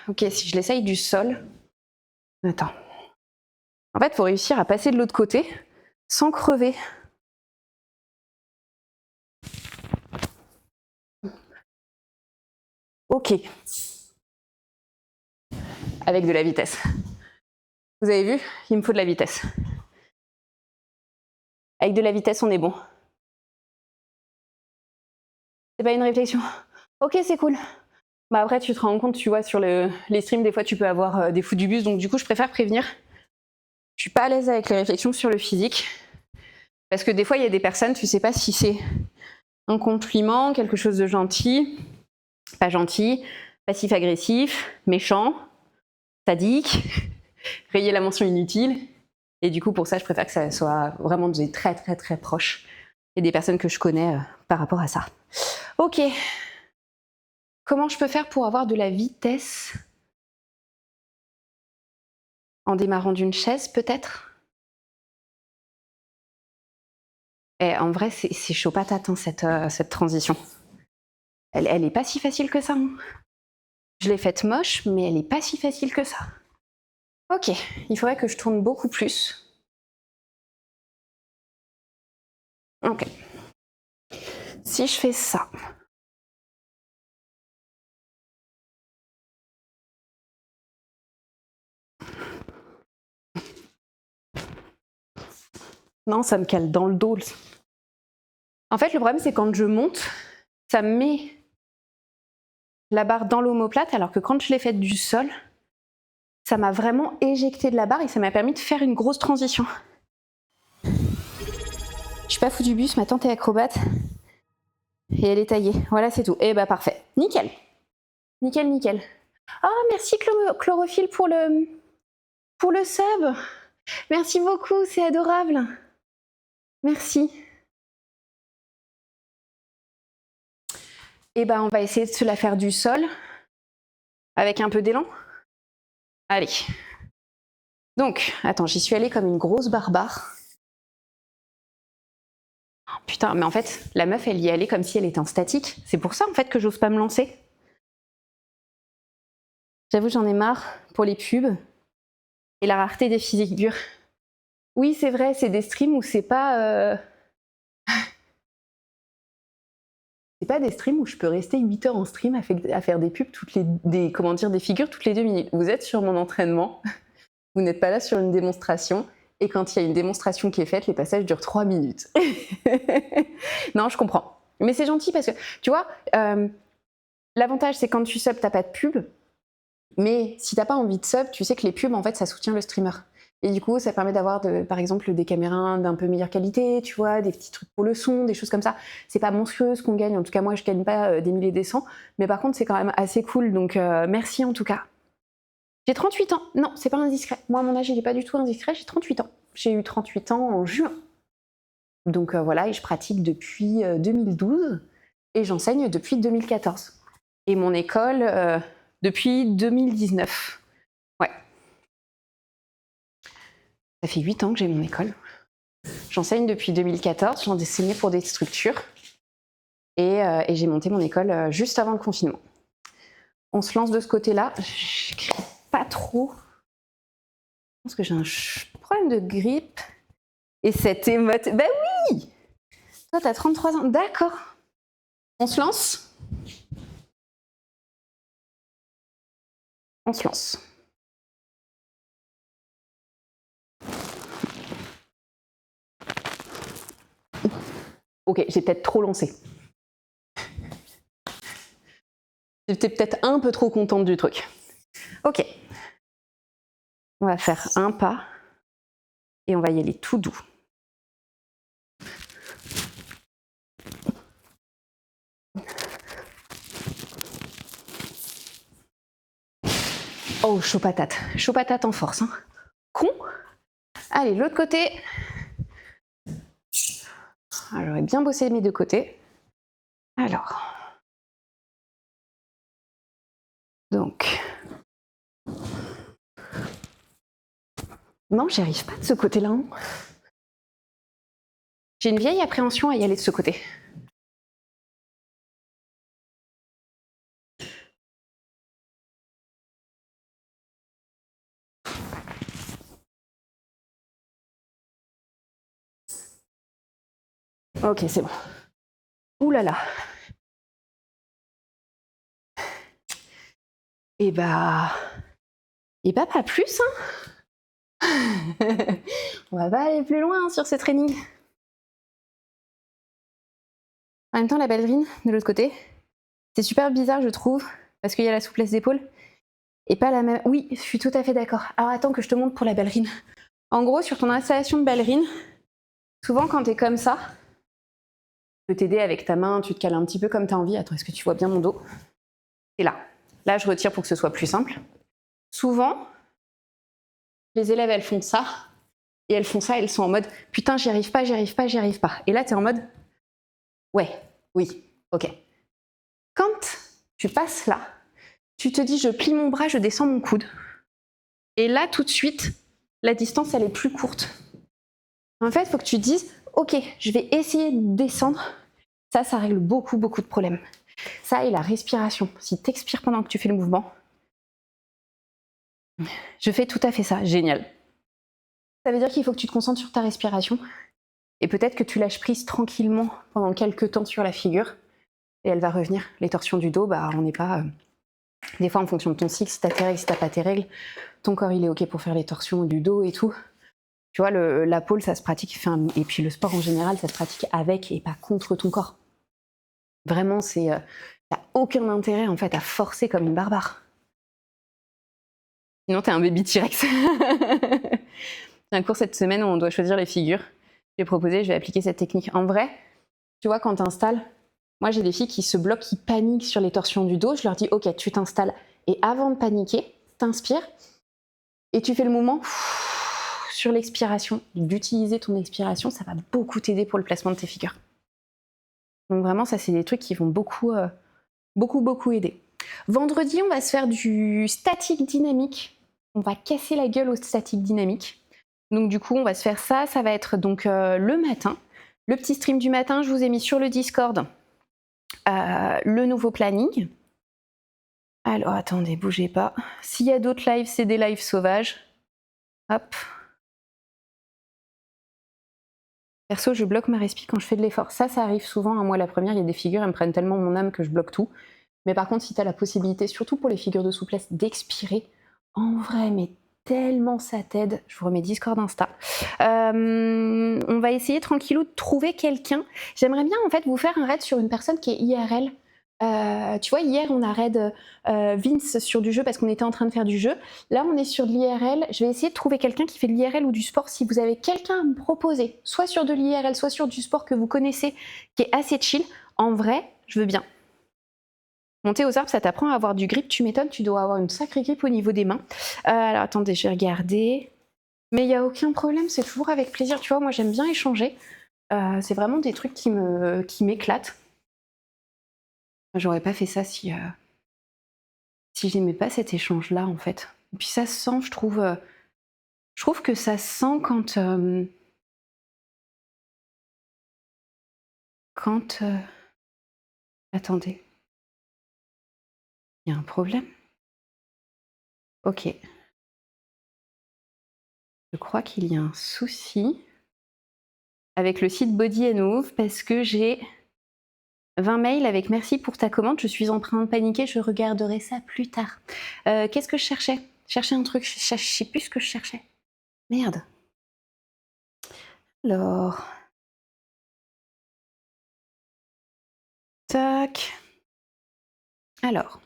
Ok, si je l'essaye du sol. Attends. En fait, il faut réussir à passer de l'autre côté sans crever. Ok. Avec de la vitesse. Vous avez vu? Il me faut de la vitesse. Avec de la vitesse, on est bon. C'est pas une réflexion. Ok, c'est cool. Bah après, tu te rends compte, tu vois, sur les streams, des fois, tu peux avoir des fous du bus. Donc du coup, je préfère prévenir. Je suis pas à l'aise avec les réflexions sur le physique. Parce que des fois, il y a des personnes, tu sais pas si c'est un compliment, quelque chose de gentil, pas gentil, passif-agressif, méchant, sadique, rayer la mention inutile. Et du coup, pour ça, je préfère que ça soit vraiment des très très très proches et des personnes que je connais par rapport à ça. Ok. Comment je peux faire pour avoir de la vitesse? En démarrant d'une chaise, peut-être? Et en vrai, c'est chaud patate, hein, cette transition. Elle est pas si facile que ça. Hein. Je l'ai faite moche, mais elle est pas si facile que ça. Ok, il faudrait que je tourne beaucoup plus. Ok. Si je fais ça. Non, ça me cale dans le dos. En fait, le problème, c'est quand je monte, ça me met la barre dans l'omoplate, alors que quand je l'ai faite du sol, ça m'a vraiment éjecté de la barre et ça m'a permis de faire une grosse transition. Je suis pas fou du bus, ma tante est acrobate et elle est taillée. Voilà, c'est tout. Et bah parfait. Nickel. Nickel, nickel. Oh, merci Chlorophylle pour le sub. Merci beaucoup, c'est adorable. Merci. Et bah on va essayer de se la faire du sol avec un peu d'élan. Allez. Donc, attends, j'y suis allée comme une grosse barbare. Oh, putain, mais en fait, la meuf, elle y est allée comme si elle était en statique. C'est pour ça, en fait, que j'ose pas me lancer. J'avoue, j'en ai marre pour les pubs et la rareté des figures. Oui, c'est vrai, c'est des streams où c'est pas... C'est pas des streams où je peux rester 8 heures en stream à faire des pubs, des figures toutes les 2 minutes. Vous êtes sur mon entraînement, vous n'êtes pas là sur une démonstration, et quand il y a une démonstration qui est faite, les passages durent 3 minutes. Non, je comprends. Mais c'est gentil parce que, tu vois, l'avantage c'est quand tu sub, t'as pas de pub, mais si t'as pas envie de sub, tu sais que les pubs, en fait, ça soutient le streamer. Et du coup, ça permet d'avoir, par exemple, des caméras d'un peu meilleure qualité, tu vois, des petits trucs pour le son, des choses comme ça. C'est pas monstrueux ce qu'on gagne, en tout cas moi je gagne pas des milliers et des cents, mais par contre c'est quand même assez cool, donc merci en tout cas. J'ai 38 ans, non, c'est pas indiscret. Moi mon âge il est pas du tout indiscret, j'ai 38 ans. J'ai eu 38 ans en juin. Donc voilà, et je pratique depuis 2012, et j'enseigne depuis 2014. Et mon école depuis 2019. Ouais. Ça fait 8 ans que j'ai mon école. J'enseigne depuis 2014, j'en ai enseigné pour des structures et j'ai monté mon école juste avant le confinement. On se lance de ce côté-là, j'écris pas trop. Je pense que j'ai un problème de grippe. Et cette émote, bah oui! Toi t'as 33 ans, d'accord. On se lance? On se lance. Ok, j'ai peut-être trop lancé. J'étais peut-être un peu trop contente du truc. Ok. On va faire un pas et on va y aller tout doux. Oh, chaud patate en force. Hein. Con. Allez, l'autre côté. Ah, j'aurais bien bossé mes deux côtés. Alors. Donc. Non, j'y arrive pas de ce côté-là. Hein. J'ai une vieille appréhension à y aller de ce côté. Ok, c'est bon. Ouh là là. Et bah pas plus, hein. On va pas aller plus loin hein, sur ce training. En même temps, la ballerine, de l'autre côté, c'est super bizarre, je trouve, parce qu'il y a la souplesse d'épaule, et pas la même... Oui, je suis tout à fait d'accord. Alors attends que je te montre pour la ballerine. En gros, sur ton installation de ballerine, souvent quand t'es comme ça, je peux t'aider avec ta main, tu te cales un petit peu comme t'as envie. Attends, est-ce que tu vois bien mon dos? Et là. Là, je retire pour que ce soit plus simple. Souvent, les élèves, elles font ça, et elles font ça, elles sont en mode « Putain, j'y arrive pas, j'y arrive pas, j'y arrive pas ». Et là, t'es en mode « Ouais, oui, ok ». Quand tu passes là, tu te dis « Je plie mon bras, je descends mon coude ». Et là, tout de suite, la distance, elle est plus courte. En fait, il faut que tu te dises, ok, je vais essayer de descendre. Ça règle beaucoup de problèmes. Ça et la respiration. Si tu expires pendant que tu fais le mouvement, je fais tout à fait ça, génial. Ça veut dire qu'il faut que tu te concentres sur ta respiration et peut-être que tu lâches prise tranquillement pendant quelques temps sur la figure et elle va revenir. Les torsions du dos, bah on n'est pas... Des fois en fonction de ton cycle, si t'as tes règles, si t'as pas tes règles, ton corps il est ok pour faire les torsions du dos et tout. Tu vois, la pole ça se pratique, et puis le sport en général ça se pratique avec et pas contre ton corps. Vraiment, t'as aucun intérêt en fait à forcer comme une barbare. Sinon t'es un baby T-Rex. Un cours cette semaine où on doit choisir les figures. J'ai proposé, je vais appliquer cette technique. En vrai, tu vois, quand t'installes, moi j'ai des filles qui se bloquent, qui paniquent sur les torsions du dos. Je leur dis, ok, tu t'installes et avant de paniquer, t'inspires et tu fais le mouvement sur l'expiration. D'utiliser ton expiration, ça va beaucoup t'aider pour le placement de tes figures. Donc vraiment, ça c'est des trucs qui vont beaucoup aider. Vendredi, on va se faire du statique dynamique. On va casser la gueule au statique dynamique. Donc du coup, on va se faire ça. Ça va être donc le matin. Le petit stream du matin, je vous ai mis sur le Discord le nouveau planning. Alors attendez, bougez pas. S'il y a d'autres lives, c'est des lives sauvages. Hop. Perso, je bloque ma respi quand je fais de l'effort. Ça arrive souvent. Moi, la première, il y a des figures, elles me prennent tellement mon âme que je bloque tout. Mais par contre, si tu as la possibilité, surtout pour les figures de souplesse, d'expirer, en vrai, mais tellement ça t'aide. Je vous remets Discord Insta. On va essayer tranquillou de trouver quelqu'un. J'aimerais bien en fait vous faire un raid sur une personne qui est IRL. Tu vois, hier on a raid Vince sur du jeu parce qu'on était en train de faire du jeu. Là on est sur de l'IRL. Je vais essayer de trouver quelqu'un qui fait de l'IRL ou du sport. Si vous avez quelqu'un à me proposer, soit sur de l'IRL, soit sur du sport que vous connaissez, qui est assez chill, en vrai, je veux bien. Monter aux arbres, ça t'apprend à avoir du grip, tu m'étonnes, tu dois avoir une sacrée grip au niveau des mains. Alors attendez, je vais regarder. Mais il n'y a aucun problème, c'est toujours avec plaisir, tu vois, moi j'aime bien échanger. C'est vraiment des trucs qui m'éclatent. J'aurais pas fait ça si j'aimais pas cet échange-là, en fait. Et puis ça se sent, je trouve que ça se sent quand... Attendez. Il y a un problème? Ok. Je crois qu'il y a un souci avec le site Body & Move parce que j'ai 20 mails avec merci pour ta commande, je suis en train de paniquer, je regarderai ça plus tard. Qu'est-ce que je cherchais? Je cherchais un truc, je sais plus ce que je cherchais. Merde. Alors... Tac. Alors...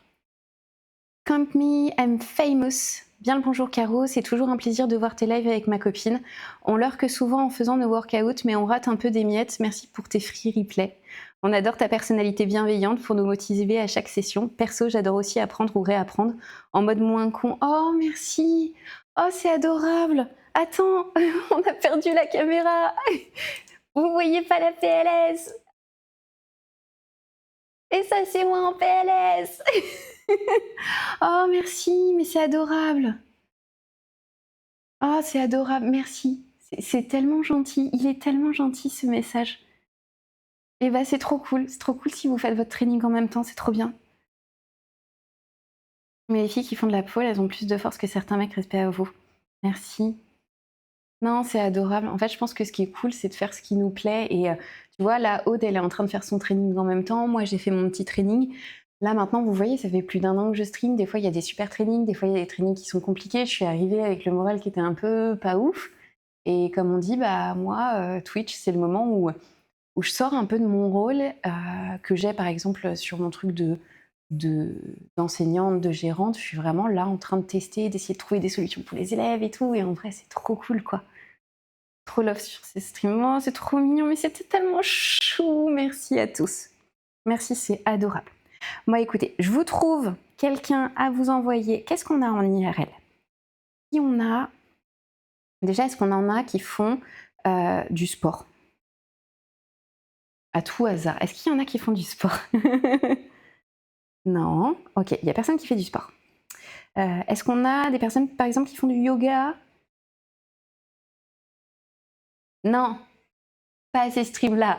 Camp me, I'm famous. Bien le bonjour Caro, c'est toujours un plaisir de voir tes lives avec ma copine. On lurk souvent en faisant nos workouts, mais on rate un peu des miettes. Merci pour tes free replays. On adore ta personnalité bienveillante pour nous motiver à chaque session. Perso, j'adore aussi apprendre ou réapprendre en mode moins con. Oh, merci. Oh, c'est adorable. Attends, on a perdu la caméra. Vous voyez pas la PLS. Et ça, c'est moi en PLS. Oh, merci, mais c'est adorable. Oh, c'est adorable, merci. C'est tellement gentil. Il est tellement gentil, ce message. Et bah, c'est trop cool. C'est trop cool si vous faites votre training en même temps. C'est trop bien. Mais les filles qui font de la pole, elles ont plus de force que certains mecs, respect à vous. Merci. Non, c'est adorable. En fait, je pense que ce qui est cool, c'est de faire ce qui nous plaît. Et tu vois, là, Aude, elle est en train de faire son training en même temps. Moi, j'ai fait mon petit training. Là, maintenant, vous voyez, ça fait plus d'1 an que je stream. Des fois, il y a des super trainings. Des fois, il y a des trainings qui sont compliqués. Je suis arrivée avec le moral qui était un peu pas ouf. Et comme on dit, bah moi, Twitch, c'est le moment où je sors un peu de mon rôle que j'ai, par exemple, sur mon truc d'enseignante, de gérante. Je suis vraiment là en train de tester, d'essayer de trouver des solutions pour les élèves et tout. Et en vrai, c'est trop cool, quoi. Trop love sur ces streams. Oh, c'est trop mignon, mais c'était tellement chou. Merci à tous. Merci, c'est adorable. Moi, écoutez, je vous trouve quelqu'un à vous envoyer. Qu'est-ce qu'on a en IRL? Si on a... Déjà, est-ce qu'on en a qui font du sport? À tout hasard. Est-ce qu'il y en a qui font du sport? Non. Ok, il n'y a personne qui fait du sport. Est-ce qu'on a des personnes, par exemple, qui font du yoga? Non, pas à ces streams-là.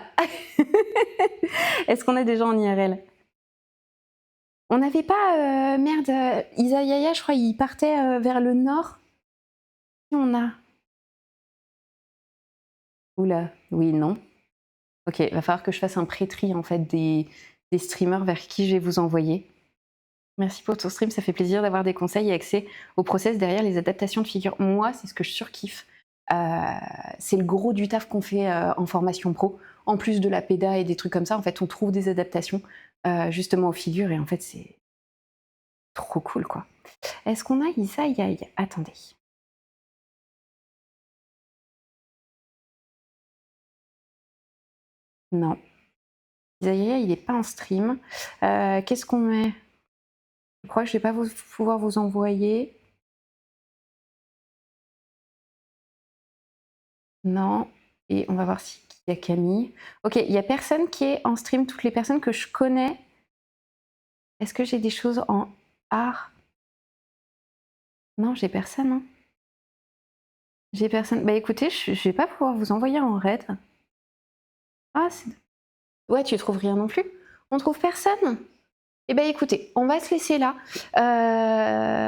Est-ce qu'on a des gens en IRL? On n'avait pas, merde, Isayaya, je crois, il partait vers le nord. Qui on a? Oula, oui, non. Ok, va falloir que je fasse un pré-tri en fait des streamers vers qui je vais vous envoyer. Merci pour ton stream, ça fait plaisir d'avoir des conseils et accès au process derrière les adaptations de figures. Moi, c'est ce que je surkiffe. C'est le gros du taf qu'on fait en formation pro. En plus de la péda et des trucs comme ça, en fait, on trouve des adaptations justement aux figures et en fait, c'est trop cool, quoi. Est-ce qu'on a Isaïaï? Attendez. Non. Isaïaï, il n'est pas en stream. Qu'est-ce qu'on met? Je crois que je ne vais pas pouvoir vous envoyer. Non. Et on va voir s'il y a Camille. Ok, il n'y a personne qui est en stream. Toutes les personnes que je connais. Est-ce que j'ai des choses en art? Non, j'ai personne. Hein. J'ai personne. Bah écoutez, je vais pas pouvoir vous envoyer en raid. Ah, ouais, tu trouves rien non plus? On trouve personne? Eh bien écoutez, on va se laisser là.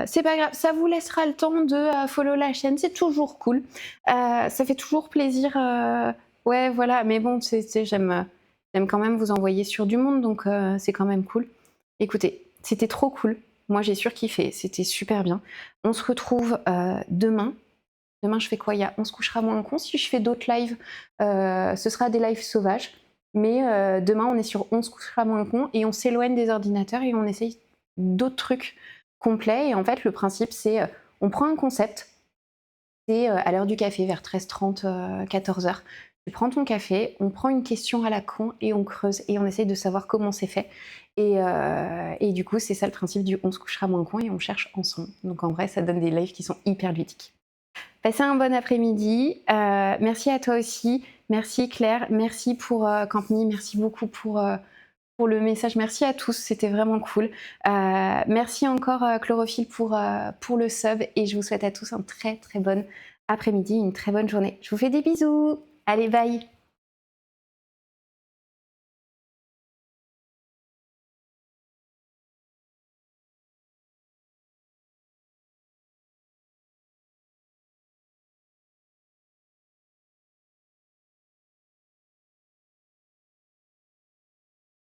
C'est pas grave, ça vous laissera le temps de follow la chaîne, c'est toujours cool. Ça fait toujours plaisir. Ouais, voilà, mais bon, j'aime quand même vous envoyer sur du monde, donc c'est quand même cool. Écoutez, c'était trop cool. Moi, j'ai surkiffé, c'était super bien. On se retrouve demain. Demain, je fais quoi? On se couchera moins con. Si je fais d'autres lives, ce sera des lives sauvages. Mais demain, on est sur On se couchera moins con et on s'éloigne des ordinateurs et on essaye d'autres trucs complets. Et en fait, le principe, c'est on prend un concept. C'est à l'heure du café, vers 13h30, 14h. Tu prends ton café, on prend une question à la con et on creuse et on essaye de savoir comment c'est fait. Et du coup, c'est ça le principe du On se couchera moins con et on cherche ensemble. Donc en vrai, ça donne des lives qui sont hyper ludiques. Passez un bon après-midi. Merci à toi aussi. Merci Claire. Merci pour Campni. Merci beaucoup pour le message. Merci à tous. C'était vraiment cool. Merci encore Chlorophylle pour le sub. Et je vous souhaite à tous un très très bon après-midi, une très bonne journée. Je vous fais des bisous. Allez, bye.